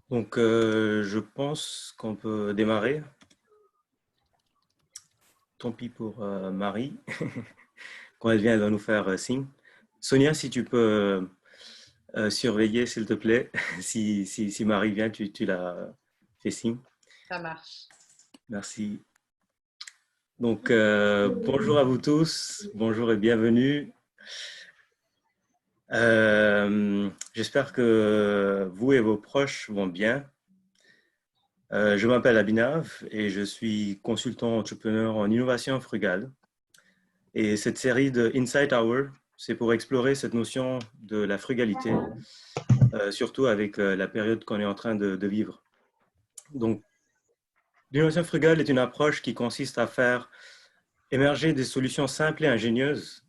Donc, je pense qu'on peut démarrer. Tant pis pour Marie, quand elle vient, elle va nous faire signe. Sonia, si tu peux surveiller, s'il te plaît, si Marie vient, tu la fais signe. Ça marche. Merci. Donc, bonjour à vous tous, bonjour et bienvenue. J'espère que vous et vos proches vont bien. Je m'appelle Abhinav et je suis consultant entrepreneur en innovation frugale. Et cette série de Insight Hour, c'est pour explorer cette notion de la frugalité, surtout avec la période qu'on est en train de vivre. Donc, l'innovation frugale est une approche qui consiste à faire émerger des solutions simples et ingénieuses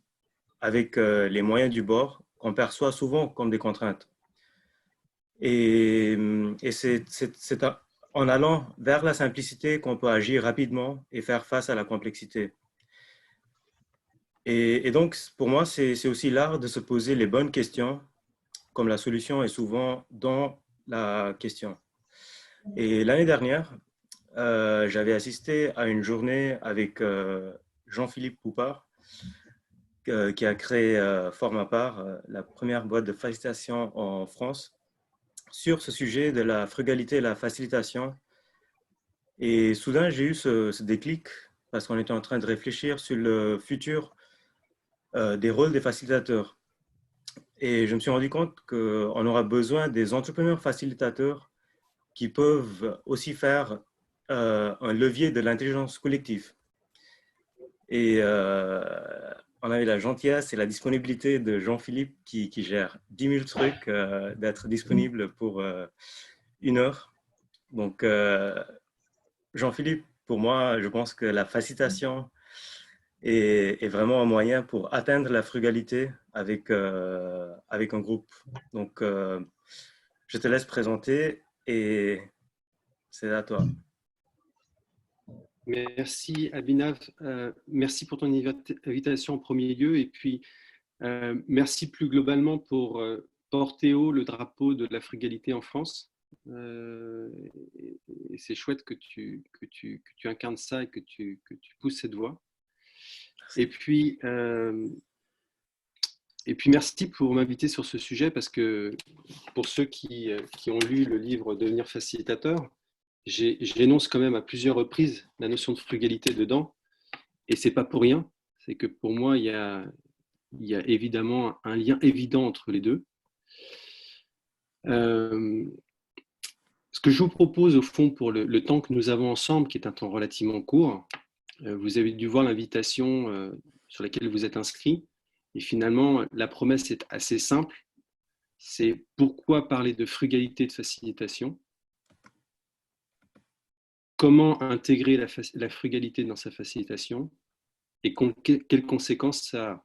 avec les moyens du bord qu'on perçoit souvent comme des contraintes. Et c'est en allant vers la simplicité qu'on peut agir rapidement et faire face à la complexité. Et donc, pour moi, c'est aussi l'art de se poser les bonnes questions, comme la solution est souvent dans la question. Et l'année dernière, j'avais assisté à une journée avec Jean-Philippe Poupard, qui a créé Formapart, la première boîte de facilitation en France, sur ce sujet de la frugalité et la facilitation. Et soudain, j'ai eu ce déclic parce qu'on était en train de réfléchir sur le futur des rôles des facilitateurs. Et je me suis rendu compte qu'on aura besoin des entrepreneurs facilitateurs qui peuvent aussi faire un levier de l'intelligence collective. Et on avait la gentillesse et la disponibilité de Jean-Philippe qui gère 10 000 trucs, d'être disponible pour 1 heure. Donc, Jean-Philippe, pour moi, je pense que la facilitation est vraiment un moyen pour atteindre la frugalité avec un groupe. Donc, je te laisse présenter et c'est à toi. Merci Abhinav, merci pour ton invitation en premier lieu et puis merci plus globalement pour porter haut le drapeau de la frugalité en France. Et c'est chouette que tu incarnes ça et que tu pousses cette voie. Et puis merci pour m'inviter sur ce sujet parce que pour ceux qui ont lu le livre Devenir facilitateur, j'énonce quand même à plusieurs reprises la notion de frugalité dedans et c'est pas pour rien, c'est que pour moi il y a évidemment un lien évident entre les deux. Ce que je vous propose au fond pour le temps que nous avons ensemble, qui est un temps relativement court, vous avez dû voir l'invitation sur laquelle vous êtes inscrit et finalement la promesse est assez simple, c'est pourquoi parler de frugalité et de facilitation, comment intégrer la frugalité dans sa facilitation et quelles conséquences ça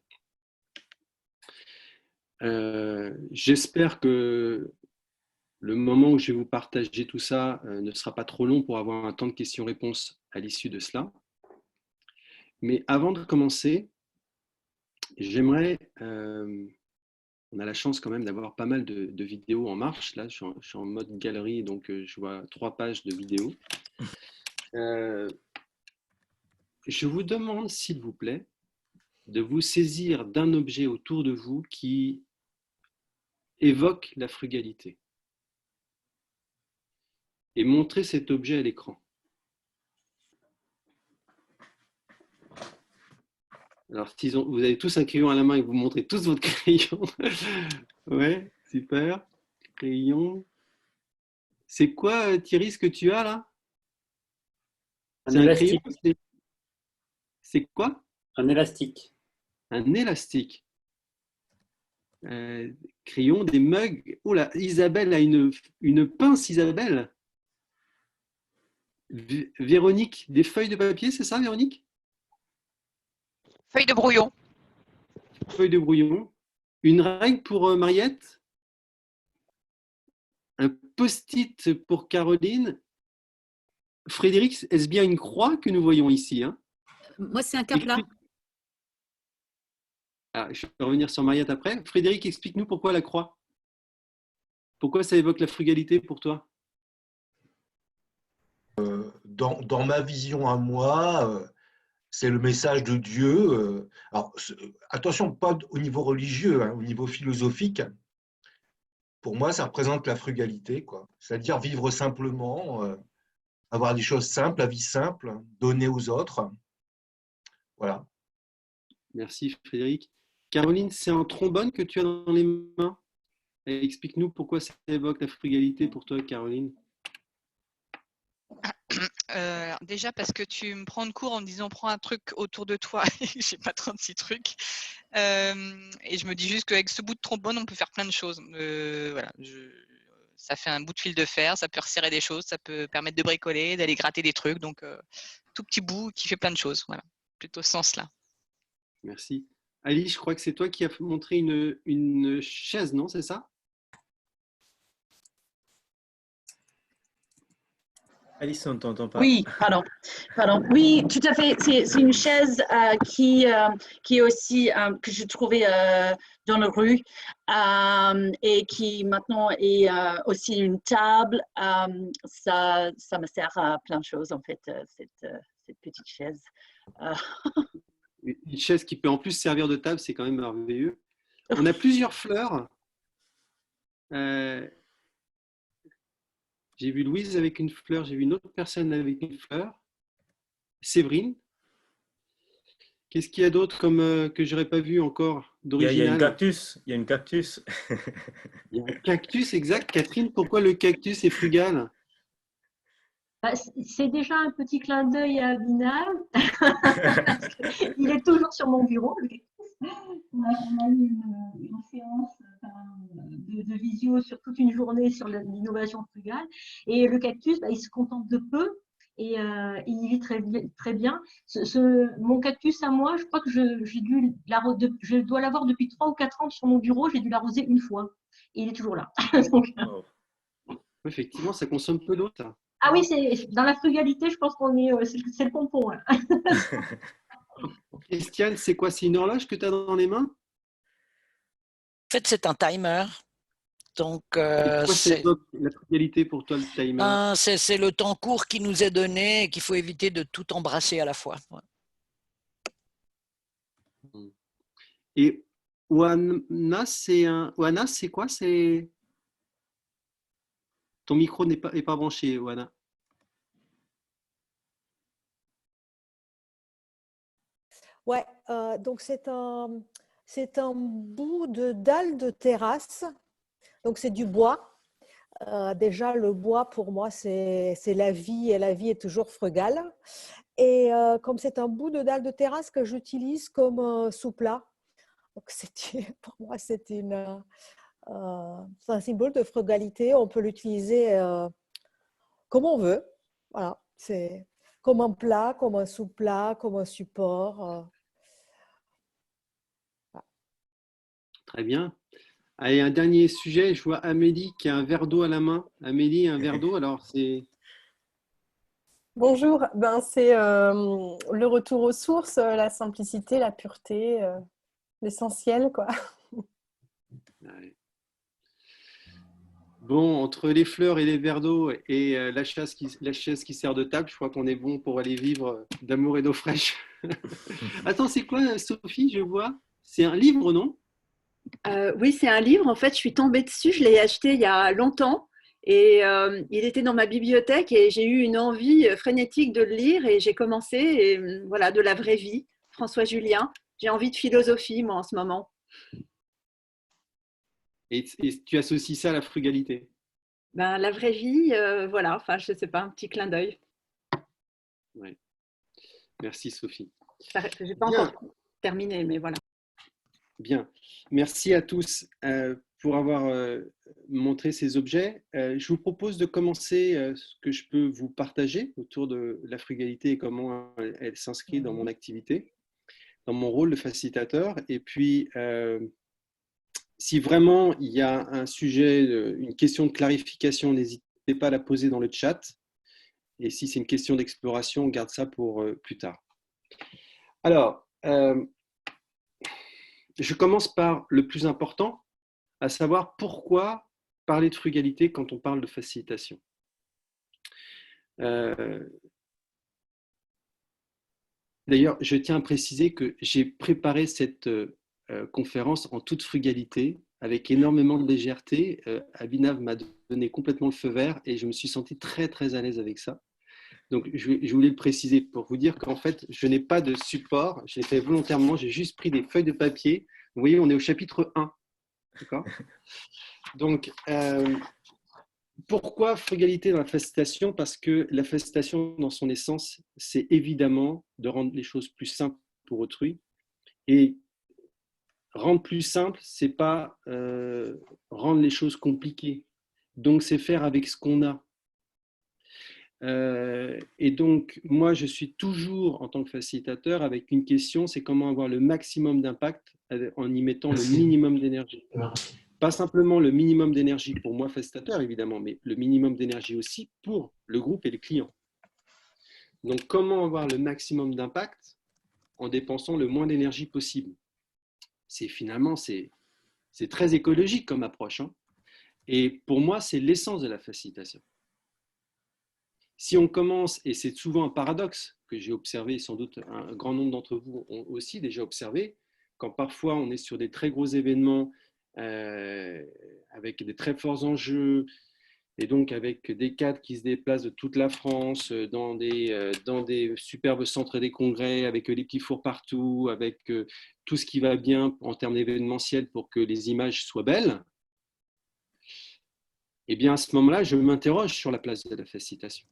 a. J'espère que le moment où je vais vous partager tout ça ne sera pas trop long pour avoir un temps de questions-réponses à l'issue de cela. Mais avant de commencer, j'aimerais, on a la chance quand même d'avoir pas mal de vidéos en marche. Là, je suis en mode galerie, donc je vois 3 pages de vidéos. Je vous demande, s'il vous plaît, de vous saisir d'un objet autour de vous qui évoque la frugalité et montrer cet objet à l'écran. Alors, vous avez tous un crayon à la main et vous montrez tous votre crayon. Ouais, super. Crayon. C'est quoi, Thierry, ce que tu as là? Un élastique. C'est quoi? Un élastique. Un élastique. Crayon, des mugs. Oh là, Isabelle a une pince, Isabelle. Véronique, des feuilles de papier, c'est ça, Véronique? Feuille de brouillon. Feuille de brouillon. Une règle pour Mariette. Un post-it pour Caroline. Frédéric, est-ce bien une croix que nous voyons ici, hein? Moi, c'est un cas plat. Alors, je vais revenir sur Mariette après. Frédéric, explique-nous pourquoi la croix. Pourquoi ça évoque la frugalité pour toi? Dans ma vision à moi, c'est le message de Dieu. Alors, attention, pas au niveau religieux, hein, au niveau philosophique. Pour moi, ça représente la frugalité, quoi. C'est-à-dire vivre simplement, avoir des choses simples, la vie simple, donner aux autres. Voilà. Merci Frédéric. Caroline, c'est un trombone que tu as dans les mains. Et explique-nous pourquoi ça évoque la frugalité pour toi, Caroline. Alors, déjà parce que tu me prends de court en me disant prends un truc autour de toi et j'ai pas 36 trucs. Et je me dis juste qu'avec ce bout de trombone, on peut faire plein de choses. Voilà, ça fait un bout de fil de fer, ça peut resserrer des choses, ça peut permettre de bricoler, d'aller gratter des trucs. Donc, tout petit bout qui fait plein de choses. Voilà, plutôt ce sens-là. Merci. Ali, je crois que c'est toi qui as montré une chaise, non? C'est ça? Alice, on ne t'entend pas. Oui, pardon. Oui, tout à fait. C'est une chaise qui est aussi, que j'ai trouvée dans la rue et qui maintenant est aussi une table. Ça me sert à plein de choses, en fait, cette petite chaise. Une chaise qui peut en plus servir de table, c'est quand même merveilleux. On a plusieurs fleurs. J'ai vu Louise avec une fleur, j'ai vu une autre personne avec une fleur. Séverine. Qu'est-ce qu'il y a d'autre comme que j'aurais pas vu encore Il y a d'original? une cactus. Il y a une cactus. Il y a un cactus, exact. Catherine, pourquoi le cactus est frugal? C'est déjà un petit clin d'œil à Binal. Il est toujours sur mon bureau. On a eu une séance de visio sur toute une journée sur l'innovation frugale. Et le cactus, il se contente de peu et il vit très bien. Mon cactus à moi, je crois que je dois l'avoir depuis 3 ou 4 ans sur mon bureau. J'ai dû l'arroser une fois. Et il est toujours là. Donc, Effectivement, ça consomme peu d'eau, ça. ah oui, dans la frugalité, je pense qu'on est, c'est le pompon. Hein. Christiane, c'est quoi? C'est une horloge que tu as dans les mains? En fait, c'est un timer. Donc, pourquoi ça évoque la frugalité pour toi, le timer? C'est le temps court qui nous est donné et qu'il faut éviter de tout embrasser à la fois. Ouais. Et Oana, c'est quoi? Ton micro n'est pas branché, Oana. Ouais, donc c'est un bout de dalle de terrasse. Donc c'est du bois. Déjà, le bois, pour moi, c'est la vie et la vie est toujours frugale. Et comme c'est un bout de dalle de terrasse que j'utilise comme sous-plat, donc pour moi, c'est un symbole de frugalité. On peut l'utiliser comme on veut. Voilà, c'est comme un plat, comme un sous-plat, comme un support. Très bien. Allez, un dernier sujet. Je vois Amélie qui a un verre d'eau à la main. Amélie, un verre d'eau, alors c'est… Bonjour, c'est le retour aux sources, la simplicité, la pureté, l'essentiel, quoi. Ouais. Bon, entre les fleurs et les verres d'eau et la chaise qui sert de table, je crois qu'on est bon pour aller vivre d'amour et d'eau fraîche. Attends, c'est quoi, Sophie, je vois? C'est un livre, non? Oui, c'est un livre. En fait, je suis tombée dessus. Je l'ai acheté il y a longtemps et il était dans ma bibliothèque et j'ai eu une envie frénétique de le lire et j'ai commencé. Et voilà, de la vraie vie, François Julien. J'ai envie de philosophie, moi, en ce moment. Et tu associes ça à la frugalité? La vraie vie, voilà. Enfin, je ne sais pas, un petit clin d'œil. Ouais. Merci, Sophie. Je n'ai pas encore terminé, mais voilà. Bien, merci à tous pour avoir montré ces objets. Je vous propose de commencer ce que je peux vous partager autour de la frugalité et comment elle s'inscrit dans mon activité, dans mon rôle de facilitateur. Et puis, si vraiment il y a un sujet, une question de clarification, n'hésitez pas à la poser dans le chat. Et si c'est une question d'exploration, on garde ça pour plus tard. Alors, je commence par le plus important, à savoir pourquoi parler de frugalité quand on parle de facilitation. D'ailleurs, je tiens à préciser que j'ai préparé cette conférence en toute frugalité, avec énormément de légèreté. Abhinav m'a donné complètement le feu vert et je me suis senti très, très à l'aise avec ça. Donc, je voulais le préciser pour vous dire qu'en fait, je n'ai pas de support. Je l'ai fait volontairement. J'ai juste pris des feuilles de papier. Vous voyez, on est au chapitre 1. D'accord ? Donc, pourquoi frugalité dans la facilitation ? Parce que la facilitation, dans son essence, c'est évidemment de rendre les choses plus simples pour autrui. Et rendre plus simple, ce n'est pas rendre les choses compliquées. Donc, c'est faire avec ce qu'on a. Et donc, moi, je suis toujours, en tant que facilitateur, avec une question, c'est comment avoir le maximum d'impact en y mettant le minimum d'énergie. Pas simplement le minimum d'énergie pour moi, facilitateur, évidemment, mais le minimum d'énergie aussi pour le groupe et les clients. Donc, comment avoir le maximum d'impact en dépensant le moins d'énergie possible ? Finalement, c'est très écologique comme approche. Hein. Et pour moi, c'est l'essence de la facilitation. Si on commence, et c'est souvent un paradoxe que j'ai observé, sans doute un grand nombre d'entre vous ont aussi déjà observé, quand parfois on est sur des très gros événements avec des très forts enjeux, et donc avec des cadres qui se déplacent de toute la France dans des superbes centres des congrès, avec les petits fours partout, avec tout ce qui va bien en termes d'événementiel pour que les images soient belles, eh bien à ce moment-là, je m'interroge sur la place de la facilitation.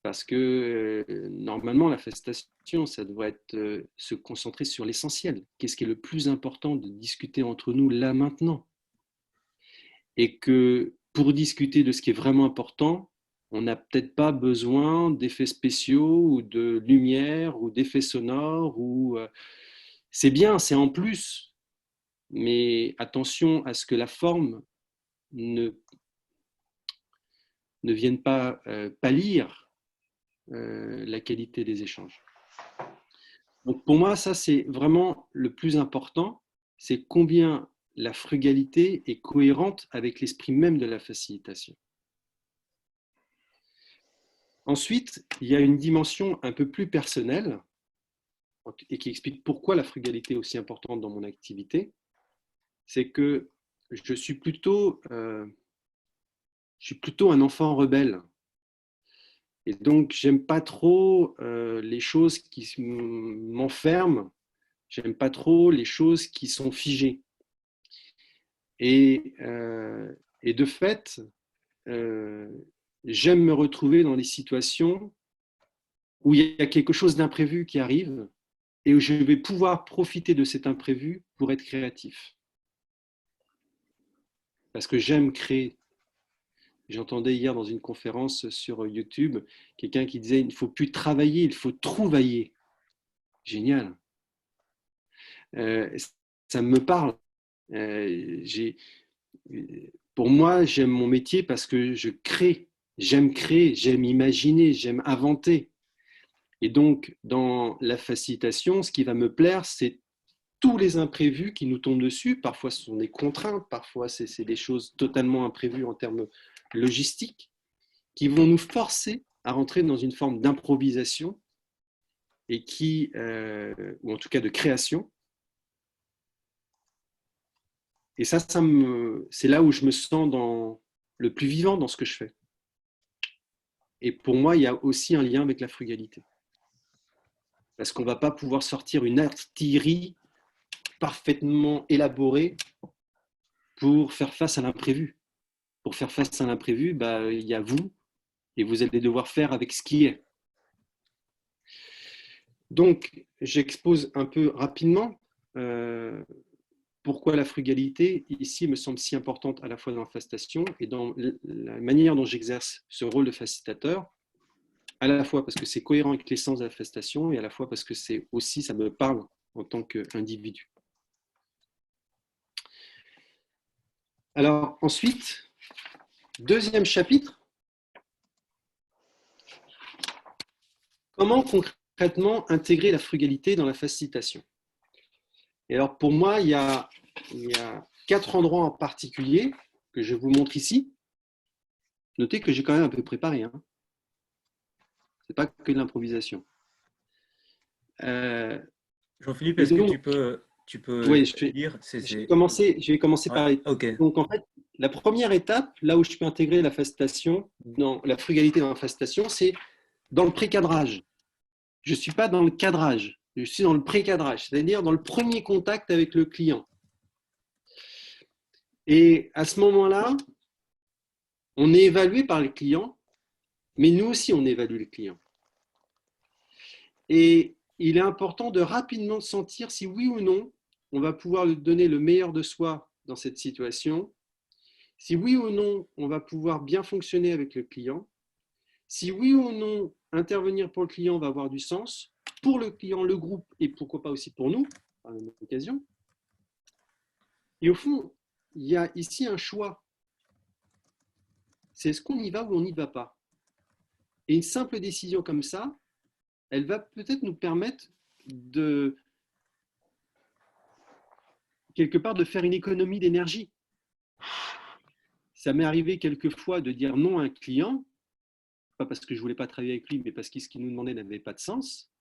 Parce que normalement, la facilitation, ça devrait être se concentrer sur l'essentiel. Qu'est-ce qui est le plus important de discuter entre nous là, maintenant ? Et que pour discuter de ce qui est vraiment important, on n'a peut-être pas besoin d'effets spéciaux ou de lumière ou d'effets sonores. C'est bien, c'est en plus. Mais attention à ce que la forme ne vienne pas pâlir la qualité des échanges. Donc pour moi, ça c'est vraiment le plus important, c'est combien la frugalité est cohérente avec l'esprit même de la facilitation. Ensuite, il y a une dimension un peu plus personnelle et qui explique pourquoi la frugalité est aussi importante dans mon activité. C'est que je suis plutôt un enfant rebelle. Et donc, j'aime pas trop les choses qui m'enferment, j'aime pas trop les choses qui sont figées. Et de fait, j'aime me retrouver dans des situations où il y a quelque chose d'imprévu qui arrive et où je vais pouvoir profiter de cet imprévu pour être créatif. Parce que j'aime créer. J'entendais hier dans une conférence sur YouTube quelqu'un qui disait « il ne faut plus travailler, il faut trouvailler ». Génial. Ça me parle. Pour moi, j'aime mon métier parce que je crée. J'aime créer, j'aime imaginer, j'aime inventer. Et donc, dans la facilitation, ce qui va me plaire, c'est tous les imprévus qui nous tombent dessus. Parfois, ce sont des contraintes, parfois, c'est des choses totalement imprévues en termes logistiques, qui vont nous forcer à rentrer dans une forme d'improvisation et ou en tout cas de création. Et ça c'est là où je me sens le plus vivant dans ce que je fais. Et pour moi, il y a aussi un lien avec la frugalité. Parce qu'on ne va pas pouvoir sortir une artillerie parfaitement élaborée pour faire face à l'imprévu. Pour faire face à l'imprévu, il y a vous, et vous allez devoir faire avec ce qui est. Donc, j'expose un peu rapidement pourquoi la frugalité, ici, me semble si importante à la fois dans la facilitation et dans la manière dont j'exerce ce rôle de facilitateur, à la fois parce que c'est cohérent avec l'essence de la facilitation et à la fois parce que c'est aussi, ça me parle en tant qu'individu. Alors, ensuite, deuxième chapitre, comment concrètement intégrer la frugalité dans la facilitation ? Et alors, pour moi, il y a 4 endroits en particulier que je vous montre ici. Notez que j'ai quand même un peu préparé. Hein. Ce n'est pas que de l'improvisation. Jean-Philippe, est-ce que tu peux oui, dire je vais commencer par les. Okay. Donc, en fait, la première étape, là où je peux intégrer la fastation, dans la frugalité dans la fastation, c'est dans le pré-cadrage. Je ne suis pas dans le cadrage, je suis dans le pré-cadrage, c'est-à-dire dans le premier contact avec le client. Et à ce moment-là, on est évalué par le client, mais nous aussi, on évalue le client. Et il est important de rapidement sentir si oui ou non, on va pouvoir lui donner le meilleur de soi dans cette situation, si oui ou non, on va pouvoir bien fonctionner avec le client, si oui ou non, intervenir pour le client va avoir du sens, pour le client, le groupe, et pourquoi pas aussi pour nous, par la même occasion. Et au fond, il y a ici un choix. C'est est-ce qu'on y va ou on n'y va pas. Et une simple décision comme ça, elle va peut-être nous permettre de, quelque part, de faire une économie d'énergie. Ça m'est arrivé quelquefois de dire non à un client, pas parce que je ne voulais pas travailler avec lui, mais parce que ce qu'il nous demandait n'avait pas de sens.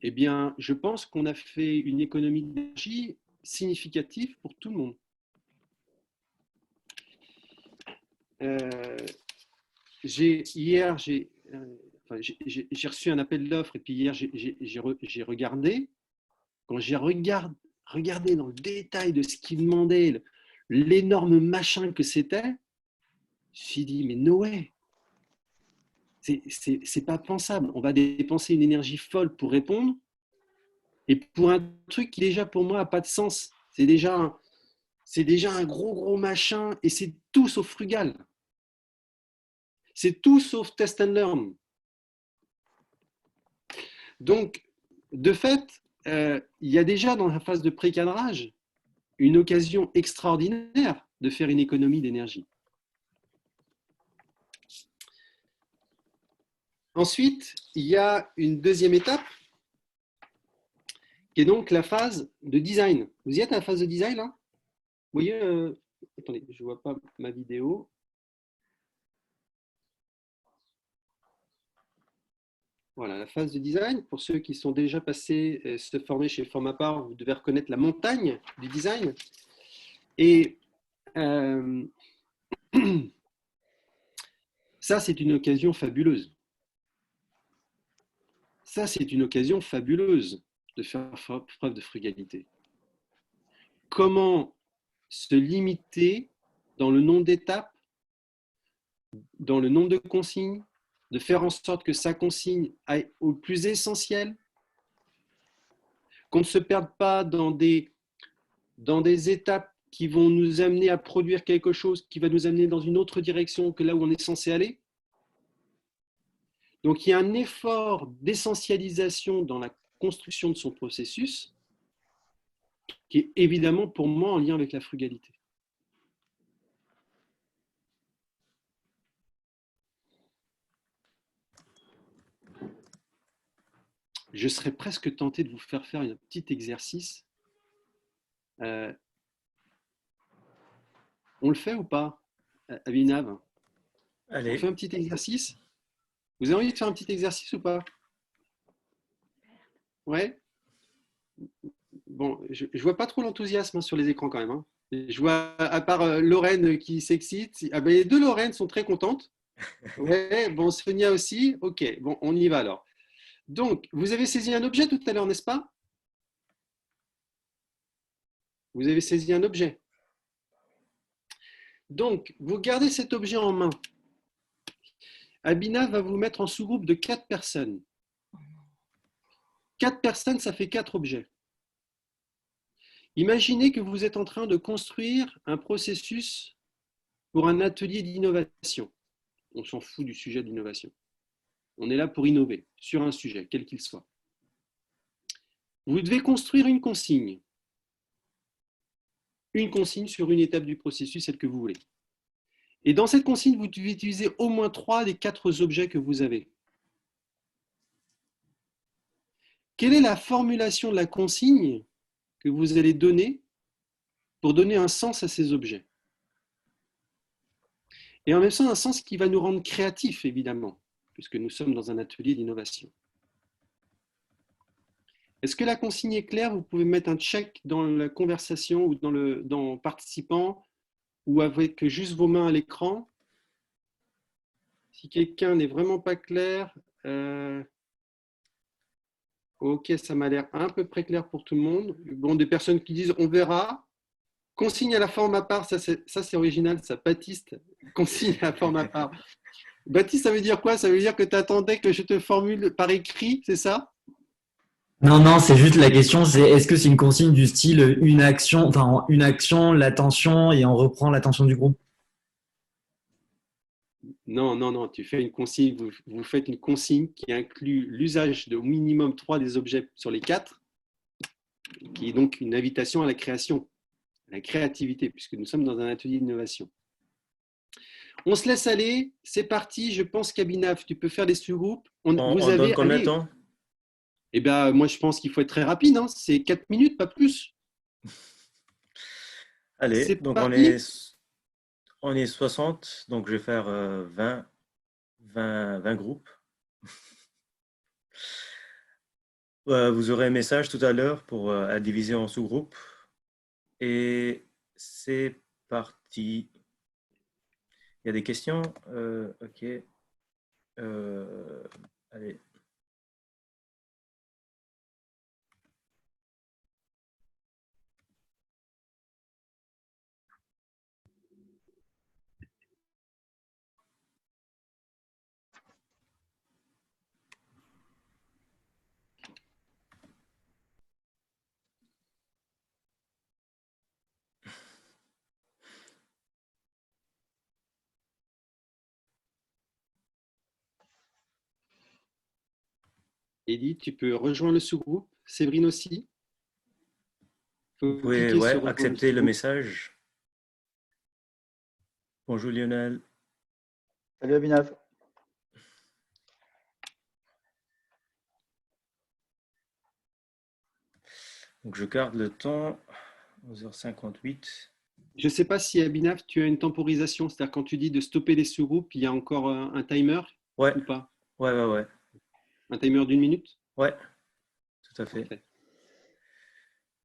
Eh bien, je pense qu'on a fait une économie d'énergie significative pour tout le monde. Hier, j'ai reçu un appel d'offres et puis hier, j'ai regardé. Quand j'ai regardé dans le détail de ce qu'il demandait, l'énorme machin que c'était, je me suis dit, mais no way, c'est pas pensable. On va dépenser une énergie folle pour répondre et pour un truc qui déjà pour moi n'a pas de sens. C'est déjà un gros machin et c'est tout sauf frugal. C'est tout sauf test and learn. Donc, de fait, il y a déjà dans la phase de pré-cadrage une occasion extraordinaire de faire une économie d'énergie. Ensuite, il y a une deuxième étape qui est donc la phase de design. Vous y êtes à la phase de design là? Vous voyez, attendez, je ne vois pas ma vidéo. Voilà, la phase de design. Pour ceux qui sont déjà passés se former chez Formapar, vous devez reconnaître la montagne du design. Et ça, c'est une occasion fabuleuse. Ça, c'est une occasion fabuleuse de faire preuve de frugalité. Comment se limiter dans le nombre d'étapes, dans le nombre de consignes, de faire en sorte que sa consigne aille au plus essentiel, qu'on ne se perde pas dans des étapes qui vont nous amener à produire quelque chose qui va nous amener dans une autre direction que là où on est censé aller. Donc, il y a un effort d'essentialisation dans la construction de son processus qui est évidemment pour moi en lien avec la frugalité. Je serais presque tenté de vous faire un petit exercice. On le fait ou pas, Abhinav? Allez. On fait un petit exercice? Vous avez envie de faire un petit exercice ou pas? Ouais. Bon, je ne vois pas trop l'enthousiasme sur les écrans quand même. Hein. Je vois, à part Lorraine qui s'excite. Ah ben, les deux Lorraine sont très contentes. Ouais, bon, Sonia aussi. Ok, bon, on y va alors. Donc, vous avez saisi un objet tout à l'heure, n'est-ce pas? Vous avez saisi un objet. Donc, vous gardez cet objet en main. Abhinav va vous mettre en sous-groupe de 4 personnes. 4 personnes, ça fait 4 objets. Imaginez que vous êtes en train de construire un processus pour un atelier d'innovation. On s'en fout du sujet d'innovation. On est là pour innover sur un sujet, quel qu'il soit. Vous devez construire une consigne. Une consigne sur une étape du processus, celle que vous voulez. Et dans cette consigne, vous devez utiliser au moins 3 des 4 objets que vous avez. Quelle est la formulation de la consigne que vous allez donner pour donner un sens à ces objets. Et en même temps, un sens qui va nous rendre créatifs, évidemment, puisque nous sommes dans un atelier d'innovation. Est-ce que la consigne est claire? Vous pouvez mettre un check dans la conversation ou dans participant ou avec juste vos mains à l'écran. Si quelqu'un n'est vraiment pas clair, ok, ça m'a l'air à peu près clair pour tout le monde. Bon, des personnes qui disent on verra. Consigne à la forme à part, ça c'est original, ça. Baptiste, consigne à la forme à part. Baptiste, ça veut dire quoi? Ça veut dire que tu attendais que je te formule par écrit, c'est ça? Non, non, c'est juste la question, c'est est-ce que c'est une consigne du style une action, l'attention et on reprend l'attention du groupe? Non, non, non, tu fais une consigne, vous faites une consigne qui inclut l'usage de au minimum 3 des objets sur les 4, qui est donc une invitation à la création, à la créativité, puisque nous sommes dans un atelier d'innovation. On se laisse aller, c'est parti. Je pense qu'Abhinav, tu peux faire des sous-groupes. On donne combien de temps? Eh bien, moi, je pense qu'il faut être très rapide. Hein. C'est 4 minutes, pas plus. Allez, donc on est 60, donc je vais faire 20 groupes. Vous aurez un message tout à l'heure pour à diviser en sous-groupes. Et c'est parti. Il y a des questions? Ok. Allez. Edith, tu peux rejoindre le sous-groupe. Séverine aussi. Vous pouvez accepter le message. Bonjour Lionel. Salut Abhinav. Donc je garde le temps, 11h58. Je ne sais pas si Abhinav, tu as une temporisation, c'est-à-dire quand tu dis de stopper les sous-groupes, il y a encore un timer ou pas? Ouais. Un timer d'1 minute? Ouais, tout à fait. Okay.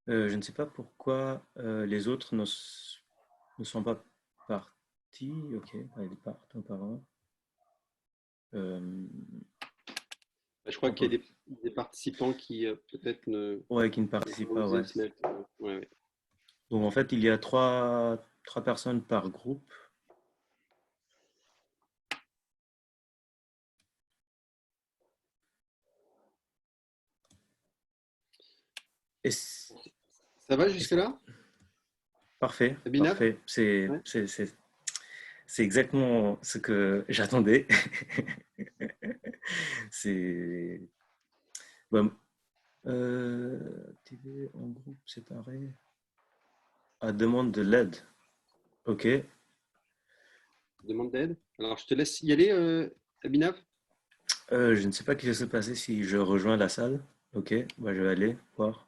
Je ne sais pas pourquoi les autres ne sont pas partis. Ok, ils partent auparavant. Je crois qu'il y a des participants qui peut-être ne... qui ne participent pas, ouais. Donc en fait, il y a trois personnes par groupe. Et ça va jusque-là? Parfait. Parfait. C'est exactement ce que j'attendais. C'est... Bon. TV en groupe séparé. À demande de l'aide. Ok. Demande d'aide. Alors, je te laisse y aller, Abhinav. Je ne sais pas ce qui va se passer si je rejoins la salle. Ok, bah, je vais aller voir.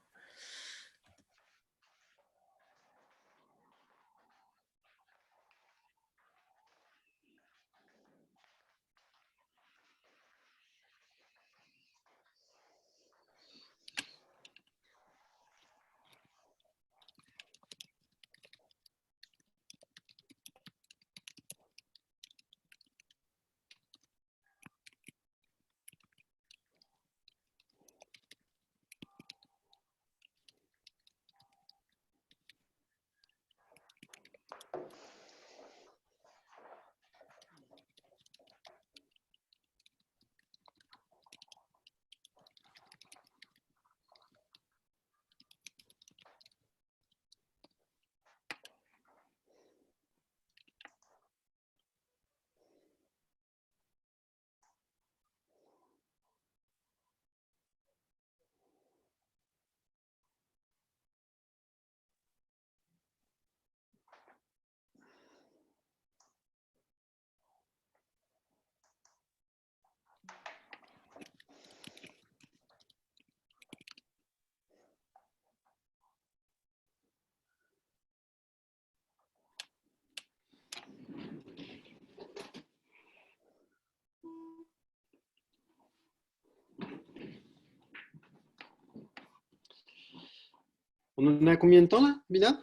On en a combien de temps là, Binaf?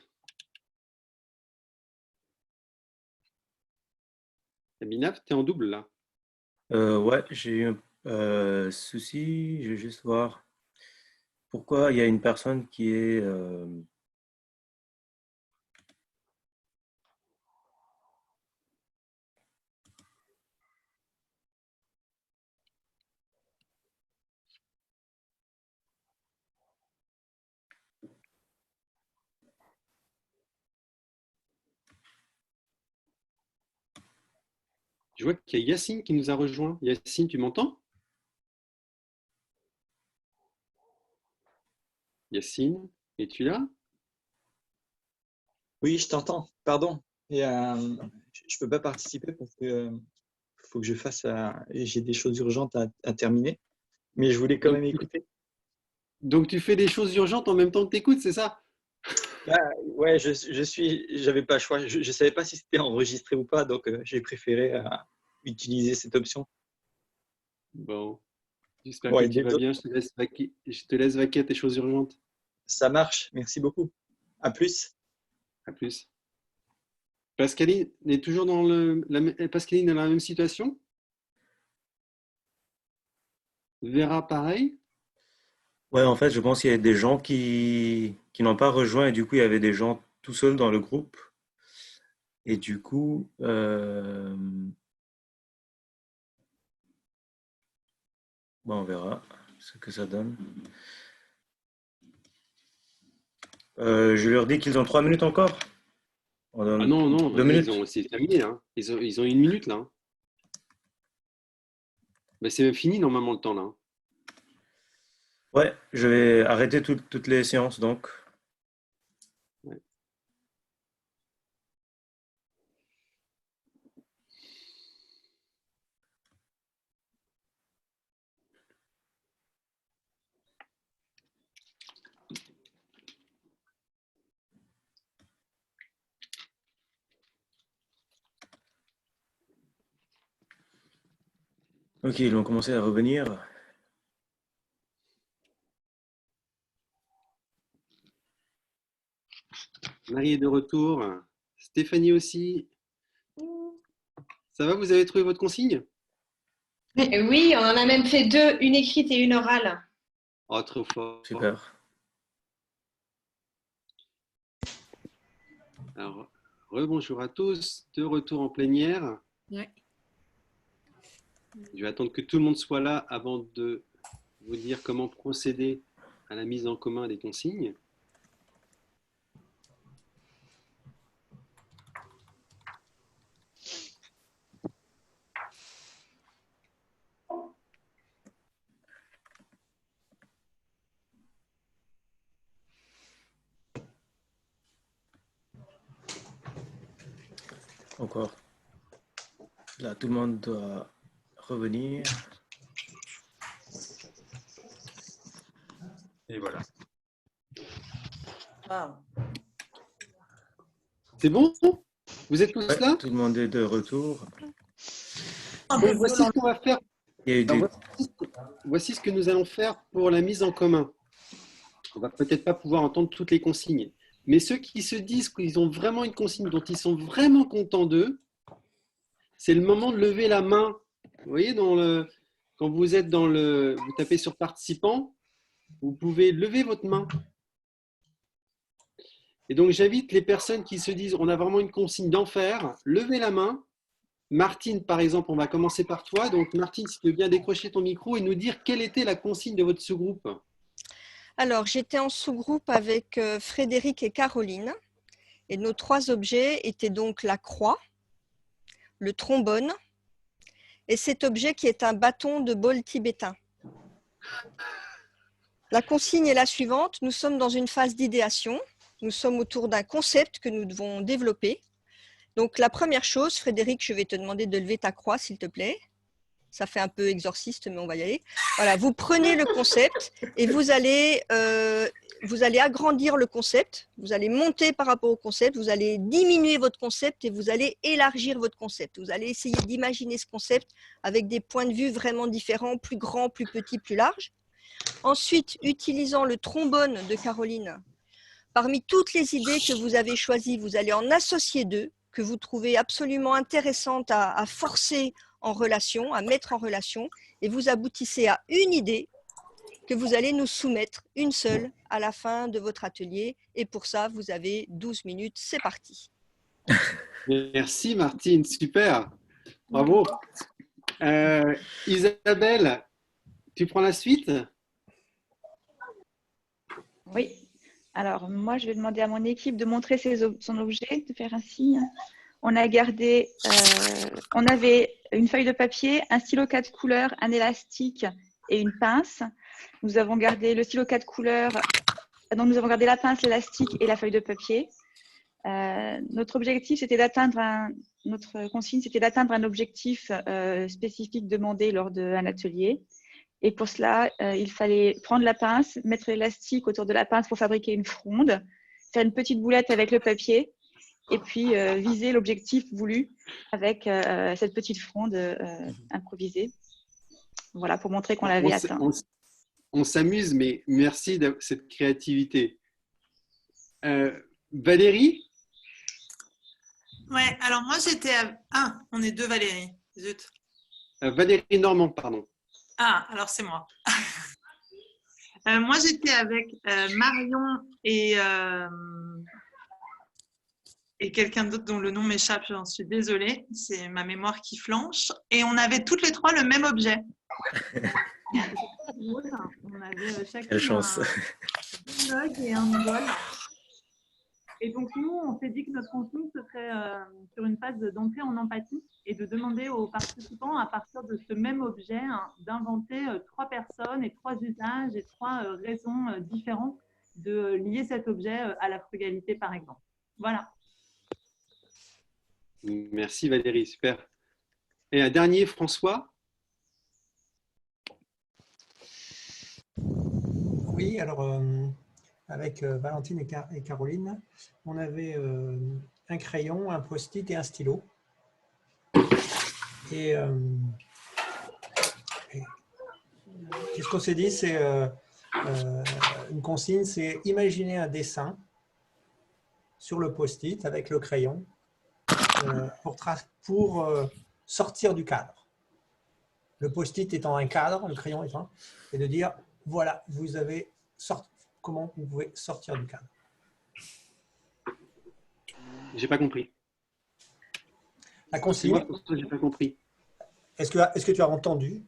Binaf, tu es en double là. Ouais, j'ai eu un souci. Je vais juste voir pourquoi il y a une personne qui est... Je vois qu'il y a Yacine qui nous a rejoint. Yacine, tu m'entends? Yacine, es-tu là? Oui, je t'entends. Pardon. Et, je peux pas participer parce que faut que je fasse. J'ai des choses urgentes à terminer. Mais je voulais quand même écouter. Donc tu fais des choses urgentes en même temps que tu écoutes, c'est ça? Bah, ouais, j'avais pas le choix. Je savais pas si c'était enregistré ou pas, donc j'ai préféré utiliser cette option. Bon, j'espère Ouais, que tu vas bien. Je te laisse vaquer à tes choses urgentes. Ça marche. Merci beaucoup. À plus. À plus. Pascaline est toujours dans Pascaline est dans la même situation? Vera, pareil? Ouais, en fait, je pense qu'il y a des gens qui n'ont pas rejoint et du coup, il y avait des gens tout seuls dans le groupe. Et du coup, bon, on verra ce que ça donne. Je leur dis qu'ils ont 3 minutes encore. On donne Ah non, non, 2 minutes. c'est terminé. Hein. Ils ont 1 minute là. Mais c'est fini normalement le temps là. Ouais, je vais arrêter toutes les séances donc. Ouais. Ok, ils vont commencer à revenir. Marie est de retour. Stéphanie aussi. Ça va, vous avez trouvé votre consigne? Oui, on en a même fait 2, une écrite et une orale. Oh, trop fort. Super. Alors, rebonjour à tous. De retour en plénière. Ouais. Je vais attendre que tout le monde soit là avant de vous dire comment procéder à la mise en commun des consignes. Encore. Là, tout le monde doit revenir. Et voilà. Ah. C'est bon? Vous êtes tous Ouais, là? tout le monde est de retour. Donc, voici ce qu'on va faire. Il y a eu du... Voici ce que nous allons faire pour la mise en commun. On va peut-être pas pouvoir entendre toutes les consignes. Mais ceux qui se disent qu'ils ont vraiment une consigne dont ils sont vraiment contents d'eux, c'est le moment de lever la main. Vous voyez, quand vous êtes vous tapez sur participants, vous pouvez lever votre main. Et donc, j'invite les personnes qui se disent on a vraiment une consigne d'enfer, levez la main. Martine, par exemple, on va commencer par toi. Donc, Martine, si tu veux bien décrocher ton micro et nous dire quelle était la consigne de votre sous-groupe. Alors, j'étais en sous-groupe avec Frédéric et Caroline. Et nos 3 objets étaient donc la croix, le trombone et cet objet qui est un bâton de bol tibétain. La consigne est la suivante. Nous sommes dans une phase d'idéation. Nous sommes autour d'un concept que nous devons développer. Donc, la première chose, Frédéric, je vais te demander de lever ta croix, s'il te plaît. Ça fait un peu exorciste, mais on va y aller. Voilà, vous prenez le concept et vous allez agrandir le concept. Vous allez monter par rapport au concept. Vous allez diminuer votre concept et vous allez élargir votre concept. Vous allez essayer d'imaginer ce concept avec des points de vue vraiment différents, plus grands, plus petits, plus larges. Ensuite, utilisant le trombone de Caroline, Parmi toutes les idées que vous avez choisies, vous allez en associer 2 que vous trouvez absolument intéressantes à forcer en relation, à mettre en relation, et vous aboutissez à une idée que vous allez nous soumettre, une seule, à la fin de votre atelier. Et pour ça, vous avez 12 minutes. C'est parti. Merci Martine, super. Bravo. Isabelle, tu prends la suite? Oui. Alors, moi, je vais demander à mon équipe de montrer son objet, de faire un signe. On a gardé, on avait une feuille de papier, un stylo 4 couleurs, un élastique et une pince. Nous avons gardé le stylo 4 couleurs, donc nous avons gardé la pince, l'élastique et la feuille de papier. Notre objectif, c'était d'atteindre notre consigne, c'était d'atteindre un objectif spécifique demandé lors d'un atelier. Et pour cela, il fallait prendre la pince, mettre l'élastique autour de la pince pour fabriquer une fronde, faire une petite boulette avec le papier et puis viser l'objectif voulu avec cette petite fronde improvisée. Voilà, pour montrer qu'on l'avait atteint. On s'amuse, mais merci de cette créativité. Valérie? Ouais, alors moi j'étais à... Ah, on est 2 Valérie, zut. Valérie Normand, pardon. Ah, alors c'est moi. Moi j'étais avec Marion et quelqu'un d'autre dont le nom m'échappe, j'en suis désolée, c'est ma mémoire qui flanche. Et on avait toutes les 3 le même objet. On avait chacun un log et un bol. Et donc nous, on s'est dit que notre consigne se ferait sur une phase d'entrée en empathie et de demander aux participants, à partir de ce même objet, d'inventer 3 personnes et 3 usages et 3 raisons différentes de lier cet objet à la frugalité, par exemple. Voilà. Merci Valérie, super. Et un dernier, François? Oui, alors avec Valentine et Caroline, on avait un crayon, un post-it et un stylo. Et qu'est-ce qu'on s'est dit? C'est une consigne, c'est imaginer un dessin sur le post-it avec le crayon pour sortir du cadre. Le post-it étant un cadre, le crayon étant, et de dire, voilà, vous avez sorti. Comment vous pouvez sortir du cadre? J'ai pas compris. La consigne. J'ai pas compris. Est-ce que tu as entendu?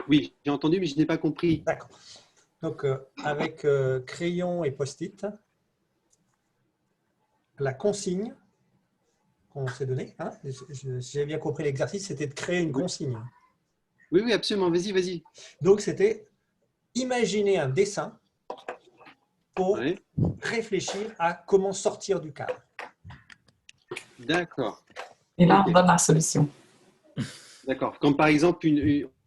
Oui, j'ai entendu, mais je n'ai pas compris. D'accord. Donc, avec crayon et post-it, la consigne qu'on s'est donnée, hein, si j'ai bien compris l'exercice, c'était de créer une consigne. Oui, oui, absolument. Vas-y, vas-y. Donc, c'était imaginer un dessin pour réfléchir à comment sortir du cadre. D'accord. Et là, on donne la solution. D'accord. Comme par exemple,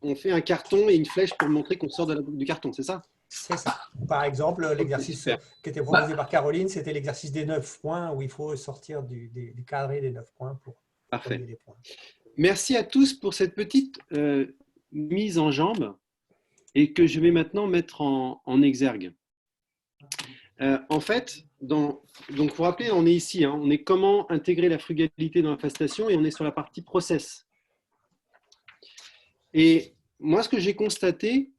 on fait un carton et une flèche pour montrer qu'on sort du carton, c'est ça? C'est ça. Par exemple, l'exercice qui était proposé par Caroline, c'était l'exercice des 9 points où il faut sortir du cadre des 9 points pour Parfait. les points. Merci à tous pour cette petite mise en jambe et que je vais maintenant mettre en exergue. En fait, donc vous vous rappelez, on est ici, hein, on est comment intégrer la frugalité dans la fastation et on est sur la partie process. Et moi, ce que j'ai constaté,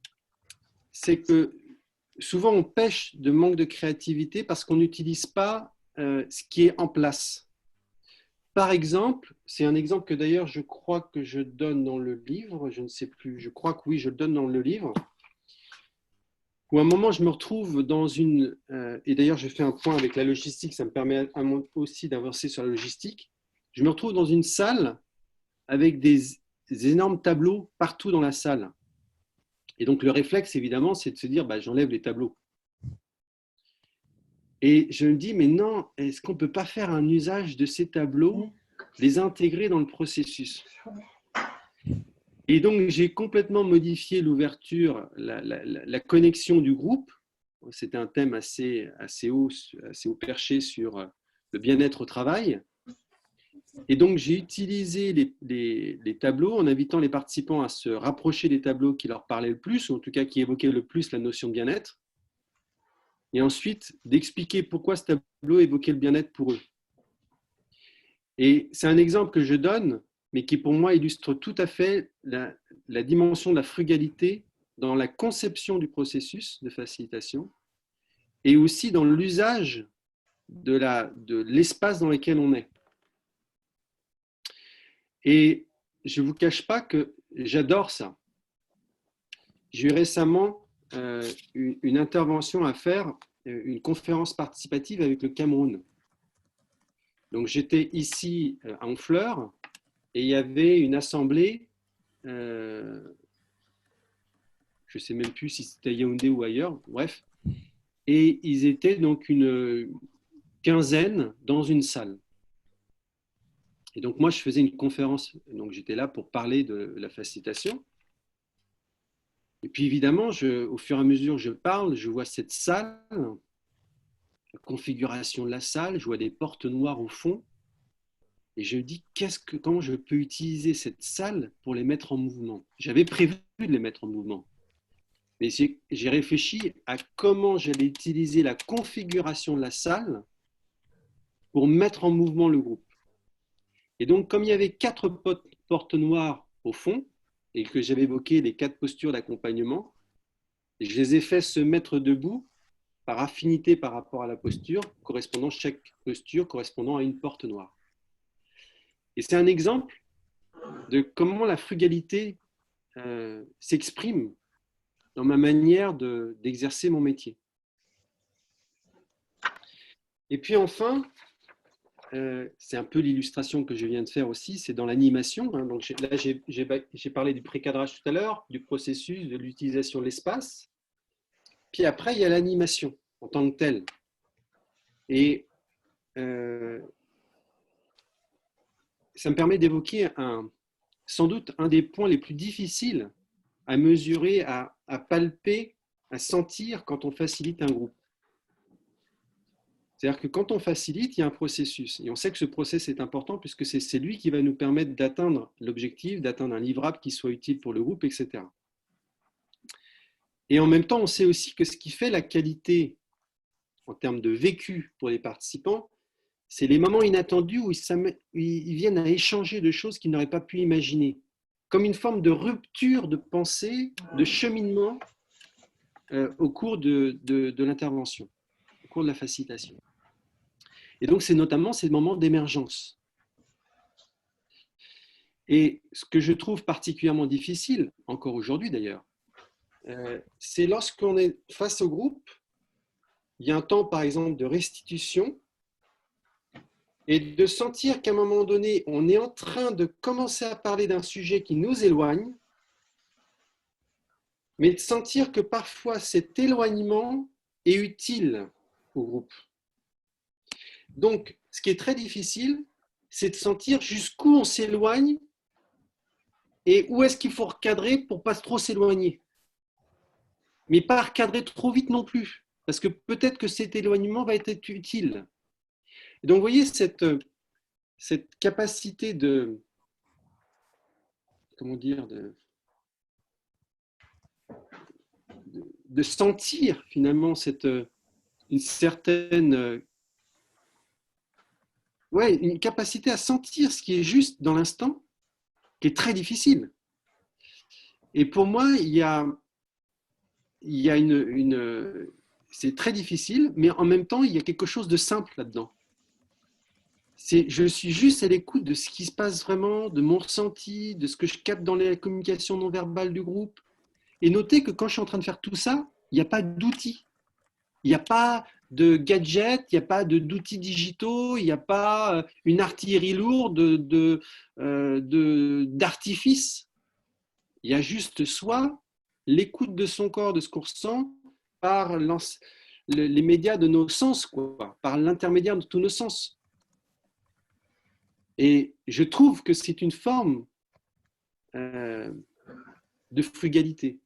c'est que souvent on pêche de manque de créativité parce qu'on n'utilise pas ce qui est en place. Par exemple, c'est un exemple que d'ailleurs je crois que je donne dans le livre, je ne sais plus, je crois que oui, je le donne dans le livre, où à un moment je me retrouve dans une, et d'ailleurs je fais un point avec la logistique, ça me permet aussi d'avancer sur la logistique, je me retrouve dans une salle avec des énormes tableaux partout dans la salle. Et donc le réflexe évidemment c'est de se dire, bah, j'enlève les tableaux. Et je me dis, mais non, est-ce qu'on ne peut pas faire un usage de ces tableaux, les intégrer dans le processus? Et donc, j'ai complètement modifié l'ouverture, la connexion du groupe. C'était un thème assez haut perché sur le bien-être au travail. Et donc, j'ai utilisé les tableaux en invitant les participants à se rapprocher des tableaux qui leur parlaient le plus, ou en tout cas qui évoquaient le plus la notion de bien-être. et ensuite d'expliquer pourquoi ce tableau évoquait le bien-être pour eux. Et c'est un exemple que je donne, mais qui pour moi illustre tout à fait la dimension de la frugalité dans la conception du processus de facilitation et aussi dans l'usage de l'espace dans lequel on est. Et je ne vous cache pas que j'adore ça. J'ai eu récemment une intervention à faire, une conférence participative avec le Cameroun. Donc j'étais ici à Honfleur et il y avait une assemblée, je ne sais même plus si c'était à Yaoundé ou ailleurs, bref, et ils étaient donc une quinzaine dans une salle. Et donc moi je faisais une conférence, donc j'étais là pour parler de la facilitation. Et puis évidemment, au fur et à mesure que je parle, je vois cette salle, la configuration de la salle, je vois des portes noires au fond, et je me dis comment je peux utiliser cette salle pour les mettre en mouvement. J'avais prévu de les mettre en mouvement, mais j'ai réfléchi à comment j'allais utiliser la configuration de la salle pour mettre en mouvement le groupe. Et donc, comme il y avait 4 portes noires au fond, et que j'avais évoqué les 4 postures d'accompagnement, je les ai fait se mettre debout par affinité par rapport à la posture, chaque posture correspondant à une porte noire. Et c'est un exemple de comment la frugalité s'exprime dans ma manière d'exercer mon métier. Et puis enfin, c'est un peu l'illustration que je viens de faire aussi, c'est dans l'animation. Donc là, j'ai parlé du précadrage tout à l'heure, du processus, de l'utilisation de l'espace. Puis après, il y a l'animation en tant que telle. Et ça me permet d'évoquer sans doute un des points les plus difficiles à mesurer, à palper, à sentir quand on facilite un groupe. C'est-à-dire que quand on facilite, il y a un processus. Et on sait que ce processus est important puisque c'est lui qui va nous permettre d'atteindre l'objectif, d'atteindre un livrable qui soit utile pour le groupe, etc. Et en même temps, on sait aussi que ce qui fait la qualité en termes de vécu pour les participants, c'est les moments inattendus où ils viennent à échanger de choses qu'ils n'auraient pas pu imaginer, comme une forme de rupture de pensée, de cheminement au cours de l'intervention, au cours de la facilitation. Et donc, c'est notamment ces moments d'émergence. Et ce que je trouve particulièrement difficile, encore aujourd'hui d'ailleurs, c'est lorsqu'on est face au groupe, il y a un temps, par exemple, de restitution, et de sentir qu'à un moment donné, on est en train de commencer à parler d'un sujet qui nous éloigne, mais de sentir que parfois cet éloignement est utile au groupe. Donc, ce qui est très difficile, c'est de sentir jusqu'où on s'éloigne et où est-ce qu'il faut recadrer pour ne pas trop s'éloigner. Mais pas recadrer trop vite non plus, parce que peut-être que cet éloignement va être utile. Et donc, vous voyez, cette capacité de sentir finalement une certaine... une capacité à sentir ce qui est juste dans l'instant, qui est très difficile. Et pour moi, c'est très difficile, mais en même temps, il y a quelque chose de simple là-dedans. Je suis juste à l'écoute de ce qui se passe vraiment, de mon ressenti, de ce que je capte dans la communication non verbale du groupe. Et notez que quand je suis en train de faire tout ça, il n'y a pas d'outils. Il n'y a pas de gadgets, il n'y a pas d'outils digitaux, il n'y a pas une artillerie lourde d'artifices. Il y a juste soit l'écoute de son corps, de ce qu'on ressent, par les médias de nos sens, par l'intermédiaire de tous nos sens. Et je trouve que c'est une forme de frugalité.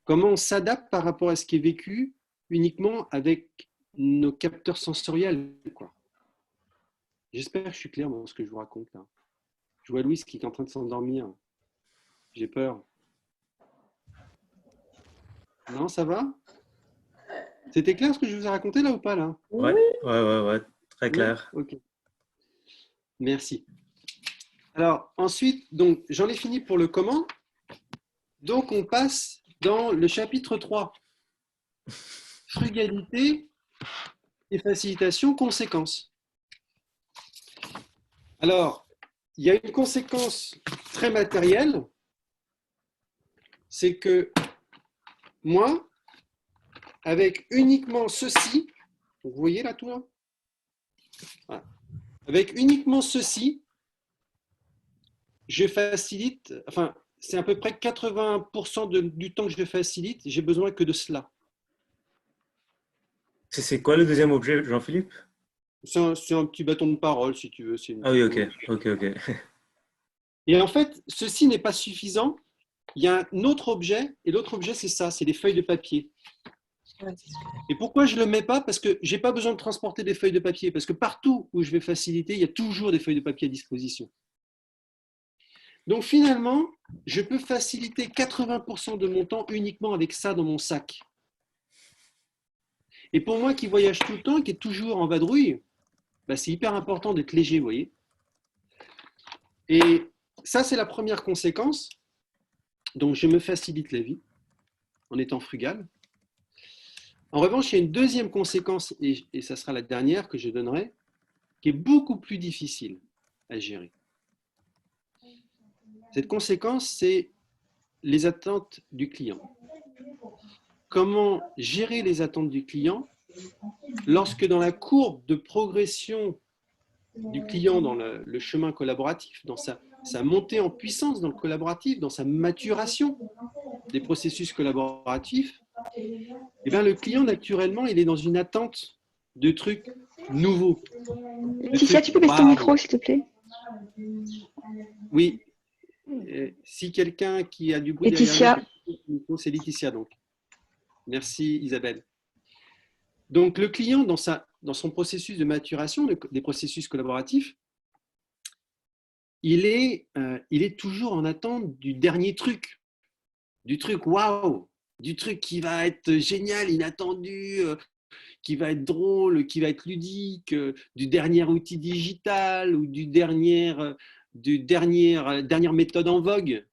Comment on s'adapte par rapport à ce qui est vécu uniquement avec nos capteurs sensoriels, quoi. J'espère que je suis clair dans ce que je vous raconte là. Je vois Louise qui est en train de s'endormir. J'ai peur. Non, ça va? C'était clair ce que je vous ai raconté là ou pas là? Ouais, très clair. Ouais, ok. Merci. Alors ensuite, donc j'en ai fini pour le comment. Donc on passe dans le chapitre 3. Frugalité et facilitation, conséquences. Alors, il y a une conséquence très matérielle, c'est que moi, avec uniquement ceci, vous voyez là tout là, voilà. Avec uniquement ceci, je facilite, enfin, c'est à peu près 80% du temps que je facilite, j'ai besoin que de cela. C'est quoi le deuxième objet, Jean-Philippe? C'est un petit bâton de parole, si tu veux. Ah oui, ok. Et en fait, ceci n'est pas suffisant. Il y a un autre objet, et l'autre objet, c'est ça, c'est les feuilles de papier. Et pourquoi je ne le mets pas? Parce que je n'ai pas besoin de transporter des feuilles de papier, parce que partout où je vais faciliter, il y a toujours des feuilles de papier à disposition. Donc finalement, je peux faciliter 80% de mon temps uniquement avec ça dans mon sac. Et pour moi qui voyage tout le temps, qui est toujours en vadrouille, bah, c'est hyper important d'être léger, vous voyez. Et ça, c'est la première conséquence. Donc, je me facilite la vie en étant frugal. En revanche, il y a une deuxième conséquence, et ça sera la dernière que je donnerai, qui est beaucoup plus difficile à gérer. Cette conséquence, c'est les attentes du client. Comment gérer les attentes du client lorsque dans la courbe de progression du client dans le chemin collaboratif, dans sa montée en puissance dans le collaboratif, dans sa maturation des processus collaboratifs, eh bien, le client, naturellement, il est dans une attente de trucs nouveaux. Laetitia, tu peux baisser ton micro, s'il te plaît? Oui. Si quelqu'un qui a du bruit Laetitia. derrière lui, c'est Laetitia, donc. Merci, Isabelle. Donc, le client, dans son processus de maturation, des processus collaboratifs, il est toujours en attente du dernier truc, du truc waouh, du truc qui va être génial, inattendu, qui va être drôle, qui va être ludique, du dernier outil digital ou du dernière méthode en vogue.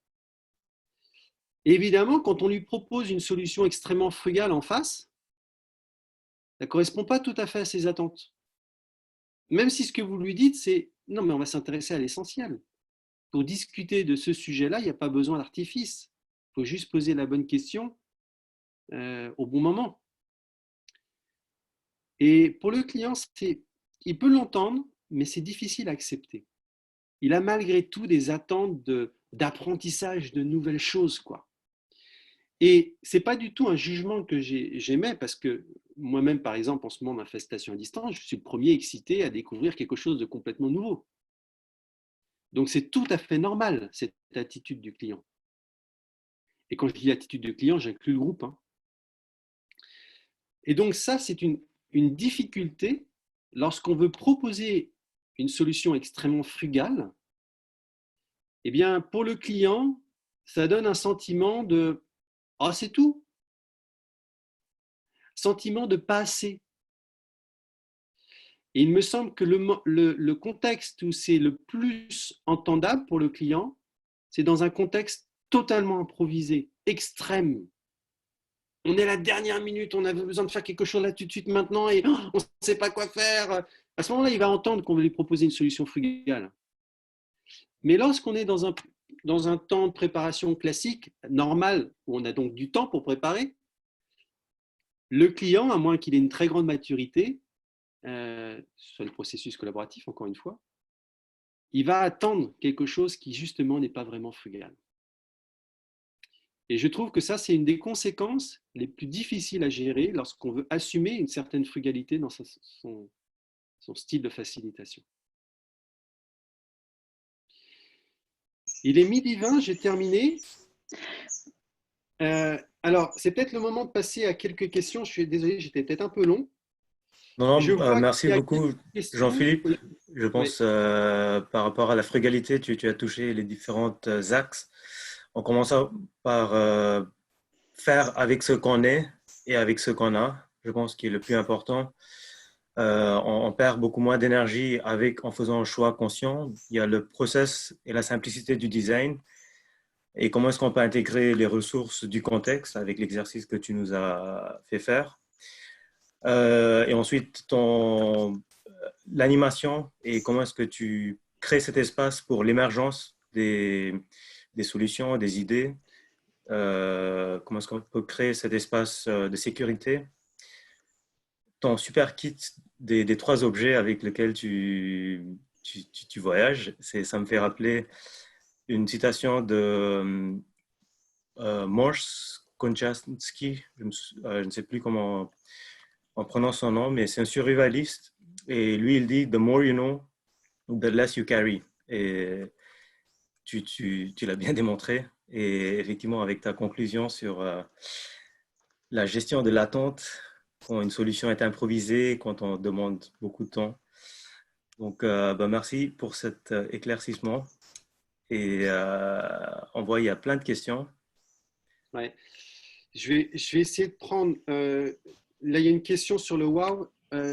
Et évidemment, quand on lui propose une solution extrêmement frugale en face, ça ne correspond pas tout à fait à ses attentes. Même si ce que vous lui dites, c'est « non, mais on va s'intéresser à l'essentiel. Pour discuter de ce sujet-là, il n'y a pas besoin d'artifice. Il faut juste poser la bonne question au bon moment. » Et pour le client, il peut l'entendre, mais c'est difficile à accepter. Il a malgré tout des attentes d'apprentissage de nouvelles choses, quoi. Et ce n'est pas du tout un jugement que j'émets, parce que moi-même, par exemple, en ce moment, manifestation à distance, je suis le premier excité à découvrir quelque chose de complètement nouveau. Donc, c'est tout à fait normal, cette attitude du client. Et quand je dis attitude du client, j'inclus le groupe. Hein. Et donc, ça, c'est une difficulté lorsqu'on veut proposer une solution extrêmement frugale. Eh bien, pour le client, ça donne un sentiment de « ah, c'est tout », sentiment de pas assez. Et il me semble que le contexte où c'est le plus entendable pour le client, c'est dans un contexte totalement improvisé, extrême. On est à la dernière minute, on avait besoin de faire quelque chose là tout de suite maintenant et on ne sait pas quoi faire. À ce moment-là, il va entendre qu'on veut lui proposer une solution frugale. Mais lorsqu'on est dans un temps de préparation classique, normal, où on a donc du temps pour préparer, le client, à moins qu'il ait une très grande maturité, sur le processus collaboratif, encore une fois, il va attendre quelque chose qui, justement, n'est pas vraiment frugal. Et je trouve que ça, c'est une des conséquences les plus difficiles à gérer lorsqu'on veut assumer une certaine frugalité dans son style de facilitation. Il est 12h20, j'ai terminé. Alors, c'est peut-être le moment de passer à quelques questions. Je suis désolé, j'étais peut-être un peu long. Non, merci beaucoup, Jean-Philippe. Je pense par rapport à la frugalité, tu as touché les différents axes. En commençant par faire avec ce qu'on est et avec ce qu'on a. je pense, qui est le plus important. On perd beaucoup moins d'énergie en faisant un choix conscient. Il y a le process et la simplicité du design. Et comment est-ce qu'on peut intégrer les ressources du contexte avec l'exercice que tu nous as fait faire. Et ensuite, l'animation et comment est-ce que tu crées cet espace pour l'émergence des solutions, des idées. Comment est-ce qu'on peut créer cet espace de sécurité. Ton super kit des 3 objets avec lesquels tu voyages, ça me fait rappeler une citation de Morse Konchansky, je ne sais plus comment on prononce son nom, mais c'est un survivaliste. Et lui, il dit « The more you know, the less you carry ». Et tu l'as bien démontré. Et effectivement, avec ta conclusion sur la gestion de l'attente, quand une solution est improvisée, quand on demande beaucoup de temps. Donc, merci pour cet éclaircissement. Et on voit, il y a plein de questions. Ouais. Je vais essayer de prendre... là, il y a une question sur le wow.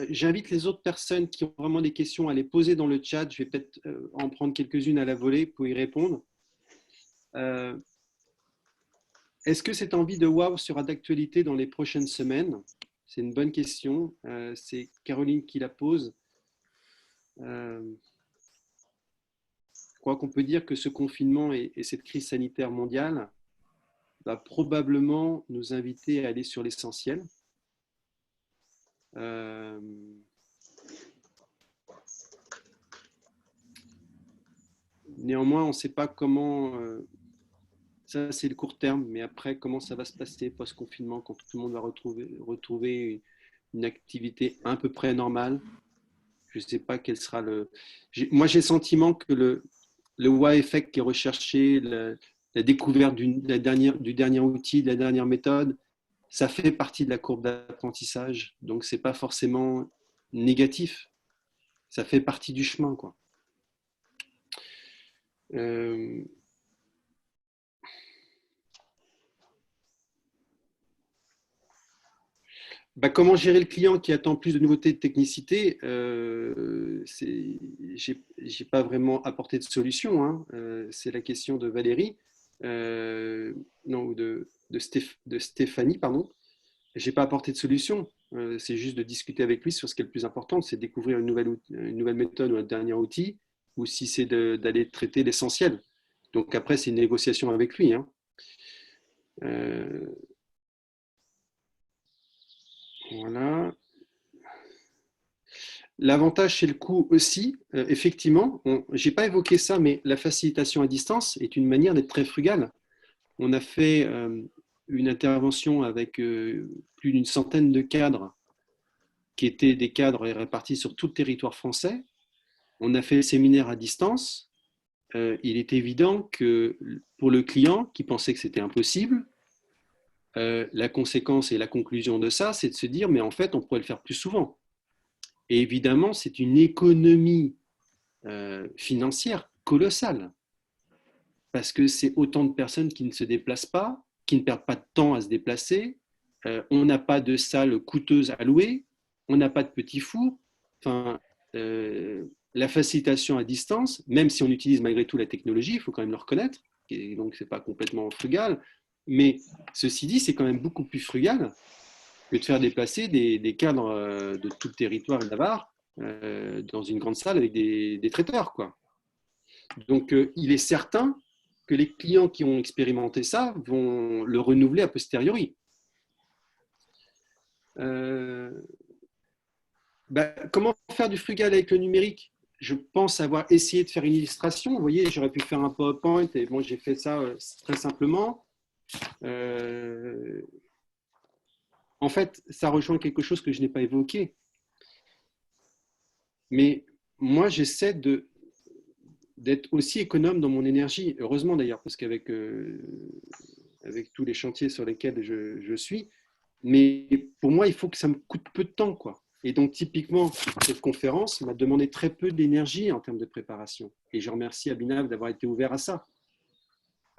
J'invite les autres personnes qui ont vraiment des questions à les poser dans le chat. Je vais peut-être en prendre quelques-unes à la volée pour y répondre. Est-ce que cette envie de wow sera d'actualité dans les prochaines semaines? C'est une bonne question. C'est Caroline qui la pose. Je crois qu'on peut dire que ce confinement et cette crise sanitaire mondiale va probablement nous inviter à aller sur l'essentiel. Néanmoins, on ne sait pas comment... ça, c'est le court terme, mais après, comment ça va se passer post-confinement, quand tout le monde va retrouver une activité à peu près normale. Je ne sais pas quel sera le... Moi, j'ai le sentiment que le wow effect qui est recherché, la découverte du dernier outil, de la dernière méthode, ça fait partie de la courbe d'apprentissage. Donc, ce n'est pas forcément négatif. Ça fait partie du chemin, quoi. Comment gérer le client qui attend plus de nouveautés et de technicité? J'ai pas vraiment apporté de solution, hein. C'est la question de Valérie, non, de Stéphanie, pardon. J'ai pas apporté de solution. C'est juste de discuter avec lui sur ce qui est le plus important, c'est de découvrir une nouvelle méthode ou un dernier outil, ou si c'est d'aller traiter l'essentiel. Donc après, c'est une négociation avec lui, hein. Voilà. L'avantage, c'est le coût aussi. Effectivement, je n'ai pas évoqué ça, mais la facilitation à distance est une manière d'être très frugal. On a fait une intervention avec plus d'une centaine de cadres qui étaient des cadres répartis sur tout le territoire français. On a fait le séminaire à distance. Il est évident que pour le client qui pensait que c'était impossible, la conséquence et la conclusion de ça, c'est de se dire, mais en fait, on pourrait le faire plus souvent. Et évidemment, c'est une économie financière colossale, parce que c'est autant de personnes qui ne se déplacent pas, qui ne perdent pas de temps à se déplacer, on n'a pas de salle coûteuse à louer, on n'a pas de petits fours. Enfin, la facilitation à distance, même si on utilise malgré tout la technologie, il faut quand même le reconnaître, et donc ce n'est pas complètement frugal. Mais ceci dit, c'est quand même beaucoup plus frugal que de faire déplacer des cadres de tout le territoire navarre dans une grande salle avec des traiteurs, quoi. Donc, il est certain que les clients qui ont expérimenté ça vont le renouveler a posteriori. Comment faire du frugal avec le numérique? Je pense avoir essayé de faire une illustration. Vous voyez, j'aurais pu faire un PowerPoint et bon, j'ai fait ça très simplement. En fait, ça rejoint quelque chose que je n'ai pas évoqué. Mais moi, j'essaie d'être aussi économe dans mon énergie. Heureusement d'ailleurs, parce qu'avec avec tous les chantiers sur lesquels je suis, mais pour moi, il faut que ça me coûte peu de temps, quoi. Et donc, typiquement, cette conférence m'a demandé très peu d'énergie en termes de préparation. Et je remercie Abhinav d'avoir été ouvert à ça.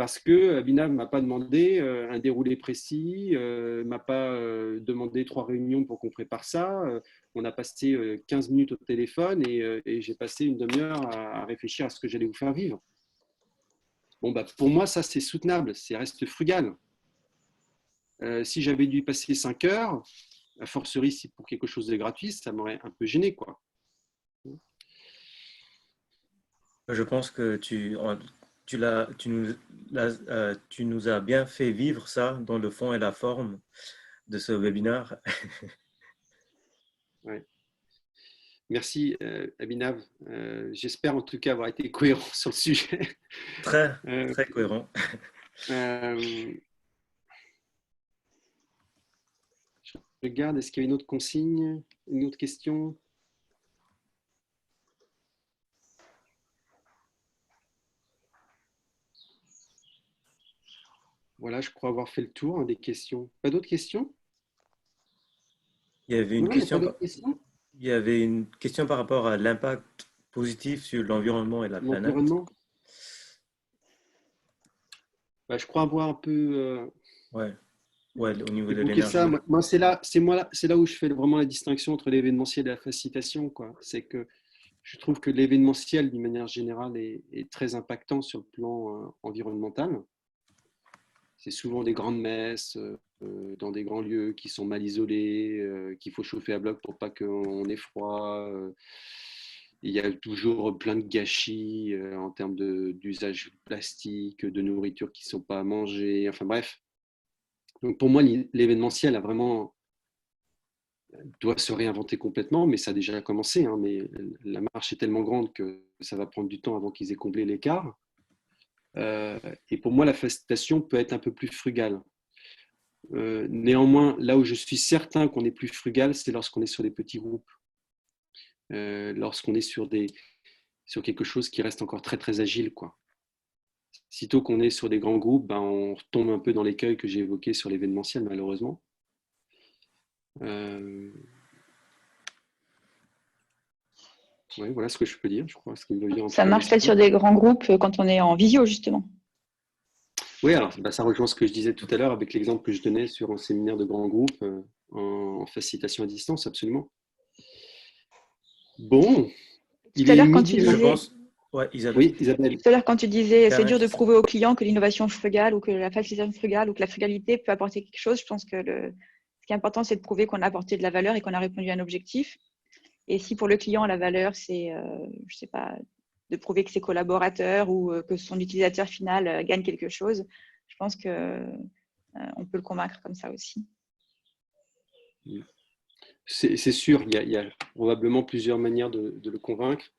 parce que Abhinav ne m'a pas demandé un déroulé précis, ne m'a pas demandé 3 réunions pour qu'on prépare ça. On a passé 15 minutes au téléphone et j'ai passé une demi-heure à réfléchir à ce que j'allais vous faire vivre. Bon, bah, pour moi, ça, c'est soutenable, ça reste frugal. Si j'avais dû passer 5 heures, a fortiori, si pour quelque chose de gratuit, ça m'aurait un peu gêné, quoi. Je pense que tu nous as bien fait vivre ça dans le fond et la forme de ce webinaire. Ouais. Merci, Abhinav. J'espère en tout cas avoir été cohérent sur le sujet. Très cohérent. Je regarde, est-ce qu'il y a une autre consigne, une autre question? Voilà, je crois avoir fait le tour des questions. Pas d'autres questions? Il y avait une question par rapport à l'impact positif sur l'environnement et la planète. Bah, je crois avoir un peu... Ouais, au niveau de évoqué l'énergie. ça. Moi, c'est là où je fais vraiment la distinction entre l'événementiel et la facilitation, quoi. C'est que je trouve que l'événementiel, d'une manière générale, est très impactant sur le plan environnemental. C'est souvent des grandes messes dans des grands lieux qui sont mal isolés, qu'il faut chauffer à bloc pour pas qu'on ait froid. Il y a toujours plein de gâchis en termes d'usage plastique, de nourriture qui ne sont pas à manger. Enfin bref. Donc pour moi, l'événementiel doit se réinventer complètement, mais ça a déjà commencé. Hein, mais la marche est tellement grande que ça va prendre du temps avant qu'ils aient comblé l'écart. Et pour moi, la facilitation peut être un peu plus frugale. Néanmoins, là où je suis certain qu'on est plus frugal, c'est lorsqu'on est sur des petits groupes. Lorsqu'on est sur quelque chose qui reste encore très, très agile, quoi. Sitôt qu'on est sur des grands groupes, ben, on retombe un peu dans l'écueil que j'ai évoqué sur l'événementiel, malheureusement. Ouais, voilà ce que je peux dire, je crois. Ce qui me vient ça marche peut-être sur des grands groupes quand on est en visio, justement. Oui, alors ça rejoint ce que je disais tout à l'heure avec l'exemple que je donnais sur un séminaire de grands groupes en facilitation à distance, absolument. Bon, tout à l'heure, quand tu disais... Ouais, Isabelle. Oui, Isabelle. Tout à l'heure, quand tu disais c'est dur de prouver aux clients que l'innovation frugale ou que la facilitation frugale ou que la frugalité peut apporter quelque chose, je pense que ce qui est important, c'est de prouver qu'on a apporté de la valeur et qu'on a répondu à un objectif. Et si pour le client, la valeur, c'est, je sais pas, de prouver que ses collaborateurs ou que son utilisateur final gagne quelque chose, je pense qu'on peut le convaincre comme ça aussi. C'est sûr, il y a probablement plusieurs manières de le convaincre.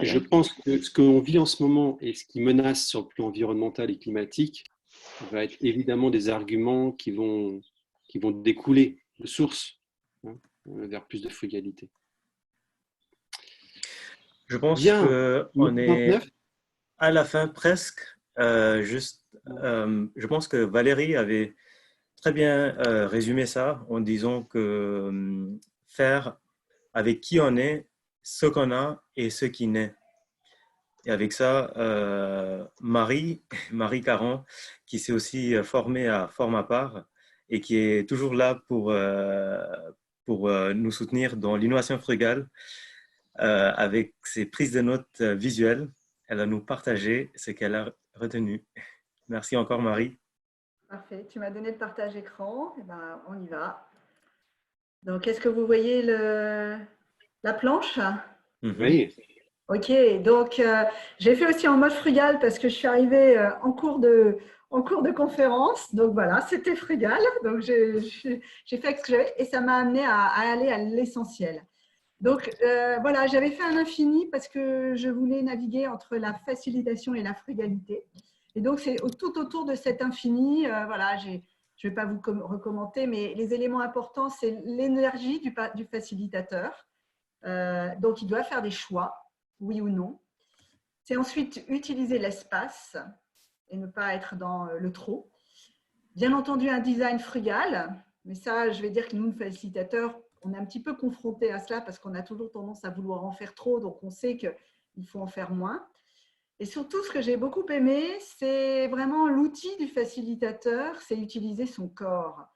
Je pense que ce qu'on vit en ce moment et ce qui menace sur le plan environnemental et climatique va être évidemment des arguments qui vont découler de source vers plus de frugalité. Je pense qu'on est à la fin presque. Je pense que Valérie avait très bien résumé ça en disant que faire avec qui on est, ce qu'on a et ce qui naît. Et avec ça, Marie Caron, qui s'est aussi formée à Formapart et qui est toujours là pour nous soutenir dans l'innovation frugale avec ses prises de notes visuelles. Elle va nous partager ce qu'elle a retenu. Merci encore, Marie. Parfait. Tu m'as donné le partage écran. Eh ben, on y va. Donc, est-ce que vous voyez la planche? Oui. Ok, donc j'ai fait aussi en mode frugal parce que je suis arrivée en cours de conférence. Donc voilà, c'était frugal. Donc j'ai fait ce que j'avais et ça m'a amené à aller à l'essentiel. Donc voilà, j'avais fait un infini parce que je voulais naviguer entre la facilitation et la frugalité. Et donc c'est tout autour de cet infini. Voilà, je ne vais pas vous recommenter, mais les éléments importants, c'est l'énergie du facilitateur. Donc il doit faire des choix. Oui ou non. C'est ensuite utiliser l'espace et ne pas être dans le trop. Bien entendu, un design frugal, mais ça, je vais dire que nous, facilitateurs, on est un petit peu confrontés à cela parce qu'on a toujours tendance à vouloir en faire trop, donc on sait qu'il faut en faire moins. Et surtout, ce que j'ai beaucoup aimé, c'est vraiment l'outil du facilitateur, c'est utiliser son corps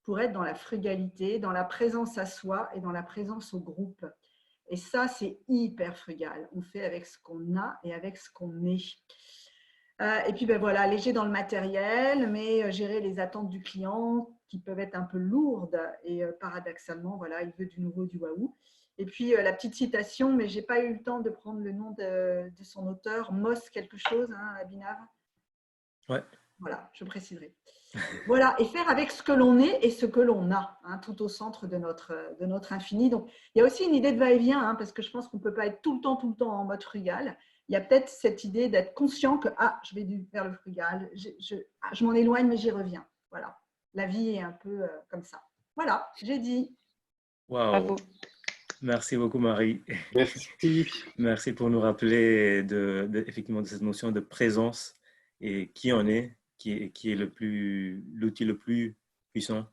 pour être dans la frugalité, dans la présence à soi et dans la présence au groupe. Et ça, c'est hyper frugal. On fait avec ce qu'on a et avec ce qu'on est. Et puis, ben voilà, léger dans le matériel, mais gérer les attentes du client qui peuvent être un peu lourdes. Et paradoxalement, voilà, il veut du nouveau, du waouh. Et puis, la petite citation, mais je n'ai pas eu le temps de prendre le nom de son auteur, Moss quelque chose, hein, Abhinav. Ouais. Voilà, je préciserai. Voilà, et faire avec ce que l'on est et ce que l'on a, hein, tout au centre de notre infini. Donc, il y a aussi une idée de va-et-vient, hein, parce que je pense qu'on ne peut pas être tout le temps en mode frugal. Il y a peut-être cette idée d'être conscient que je vais vers le frugal, je m'en éloigne, mais j'y reviens. Voilà, la vie est un peu comme ça. Voilà, j'ai dit. Wow. Bravo. Merci beaucoup, Marie. Merci. Merci pour nous rappeler effectivement de cette notion de présence et qui on est, qui est l'outil le plus puissant.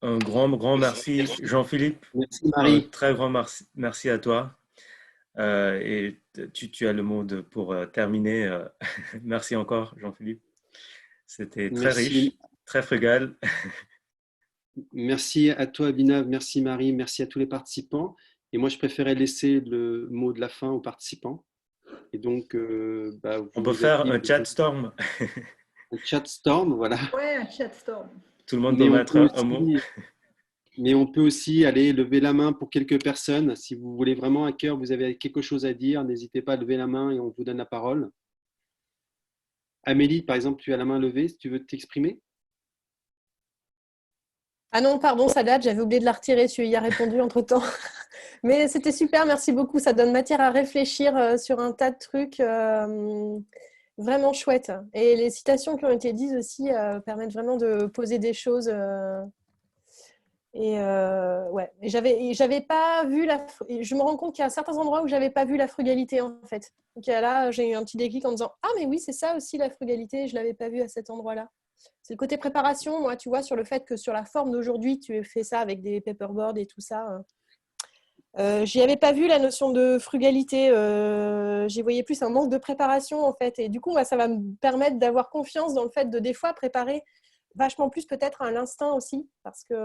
Un grand merci, Jean-Philippe. Merci, Marie. Un très grand merci à toi. Et tu as le mot pour terminer. Merci encore, Jean-Philippe. C'était très riche, très frugal. Merci à toi, Abhinav. Merci, Marie. Merci à tous les participants. Et moi, je préférais laisser le mot de la fin aux participants. Et donc, on peut faire un chat storm. Un chat storm, voilà. Ouais, un chat storm. Tout le monde peut mettre un mot. Mais on peut aussi aller lever la main pour quelques personnes. Si vous voulez vraiment à cœur, vous avez quelque chose à dire, n'hésitez pas à lever la main et on vous donne la parole. Amélie, par exemple, tu as la main levée, si tu veux t'exprimer. Ah non, pardon, Sadat, j'avais oublié de la retirer, tu y as répondu entre-temps. Mais c'était super, merci beaucoup. Ça donne matière à réfléchir sur un tas de trucs vraiment chouettes. Et les citations qui ont été dites aussi permettent vraiment de poser des choses. Ouais, et j'avais pas vu je me rends compte qu'il y a certains endroits où j'avais pas vu la frugalité en fait. Donc là, j'ai eu un petit déclic en me disant mais oui, c'est ça aussi la frugalité, je l'avais pas vu à cet endroit-là. C'est le côté préparation, moi, tu vois, sur le fait que sur la forme d'aujourd'hui, tu fais ça avec des paperboards et tout ça. J'y avais pas vu la notion de frugalité. J'y voyais plus un manque de préparation en fait. Et du coup, ça va me permettre d'avoir confiance dans le fait de des fois préparer vachement plus peut-être à l'instinct aussi, parce que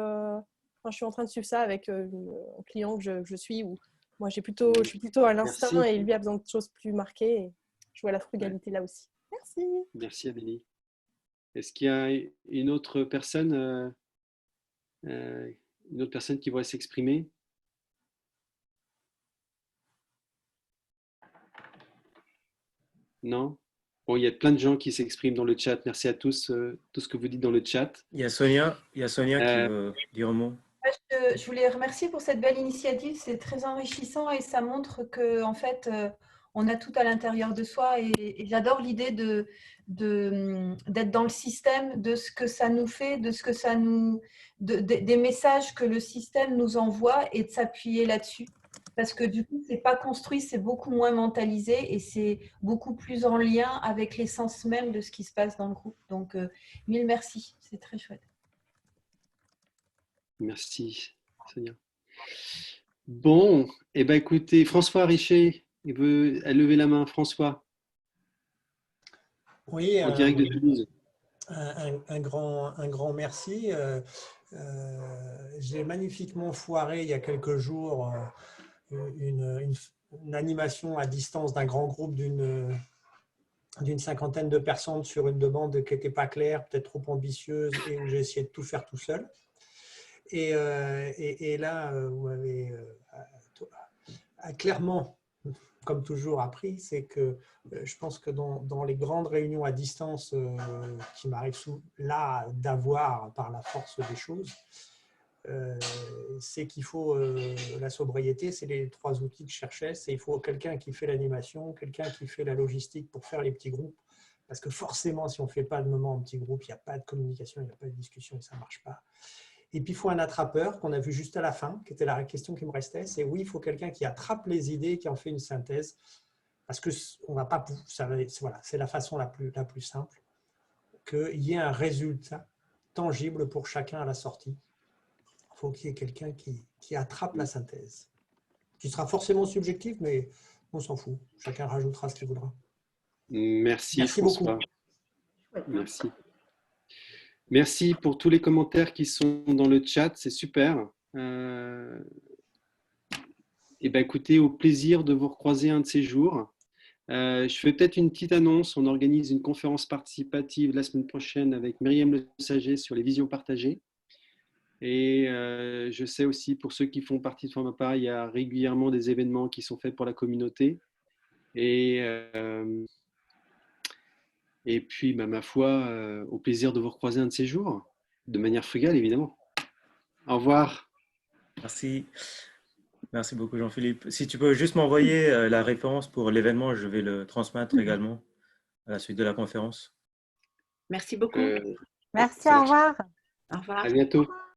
je suis en train de suivre ça avec un client que je suis où moi je suis plutôt à l'instinct et lui a besoin de choses plus marquées. Et je vois la frugalité là aussi. Merci. Merci Amélie. Est-ce qu'il y a une autre personne qui voudrait s'exprimer? Non? Bon, il y a plein de gens qui s'expriment dans le chat. Merci à tous, tout ce que vous dites dans le chat. Il y a Sonia qui veut dire un mot. Je voulais remercier pour cette belle initiative. C'est très enrichissant et ça montre que en fait, on a tout à l'intérieur de soi. Et j'adore l'idée d'être dans le système, de ce que ça nous fait, de ce que ça des messages que le système nous envoie et de s'appuyer là-dessus. Parce que du coup, ce n'est pas construit, c'est beaucoup moins mentalisé et c'est beaucoup plus en lien avec l'essence même de ce qui se passe dans le groupe. Donc, mille merci, c'est très chouette. Merci, Sonia. Bon, eh ben, écoutez, François Richer, il veut lever la main. François. Oui, en direct de Toulouse. Un grand merci. J'ai magnifiquement foiré il y a quelques jours une animation à distance d'un grand groupe d'une cinquantaine de personnes sur une demande qui n'était pas claire, peut-être trop ambitieuse et où j'ai essayé de tout faire tout seul. Et là, vous m'avez clairement, comme toujours, appris, c'est que je pense que dans les grandes réunions à distance qui m'arrivent là d'avoir par la force des choses, c'est qu'il faut la sobriété, c'est les 3 outils que je cherchais, c'est il faut quelqu'un qui fait l'animation, quelqu'un qui fait la logistique pour faire les petits groupes, parce que forcément, si on ne fait pas de moment en petit groupe, il n'y a pas de communication, il n'y a pas de discussion et ça ne marche pas. Et puis, il faut un attrapeur qu'on a vu juste à la fin, qui était la question qui me restait, c'est oui, il faut quelqu'un qui attrape les idées, qui en fait une synthèse, parce que on va pas, voilà, c'est la façon la plus simple, qu'il y ait un résultat tangible pour chacun à la sortie. Il faut qu'il y ait quelqu'un qui attrape la synthèse, qui sera forcément subjectif, mais On s'en fout. Chacun rajoutera ce qu'il voudra. Merci, Merci François. beaucoup. Merci. Merci pour tous les commentaires qui sont dans le chat, c'est super. Et ben, écoutez, au plaisir de vous recroiser un de ces jours. Je fais peut-être une petite annonce. On organise une conférence participative la semaine prochaine avec Myriam Le Saget sur les visions partagées. Et je sais aussi, pour ceux qui font partie de Formapa, il y a régulièrement des événements qui sont faits pour la communauté. Et puis, bah, ma foi, au plaisir de vous recroiser un de ces jours, de manière frugale, évidemment. Au revoir. Merci. Merci beaucoup, Jean-Philippe. Si tu peux juste m'envoyer la référence pour l'événement, je vais le transmettre également à la suite de la conférence. Merci beaucoup. Merci, au revoir. Au revoir. À bientôt.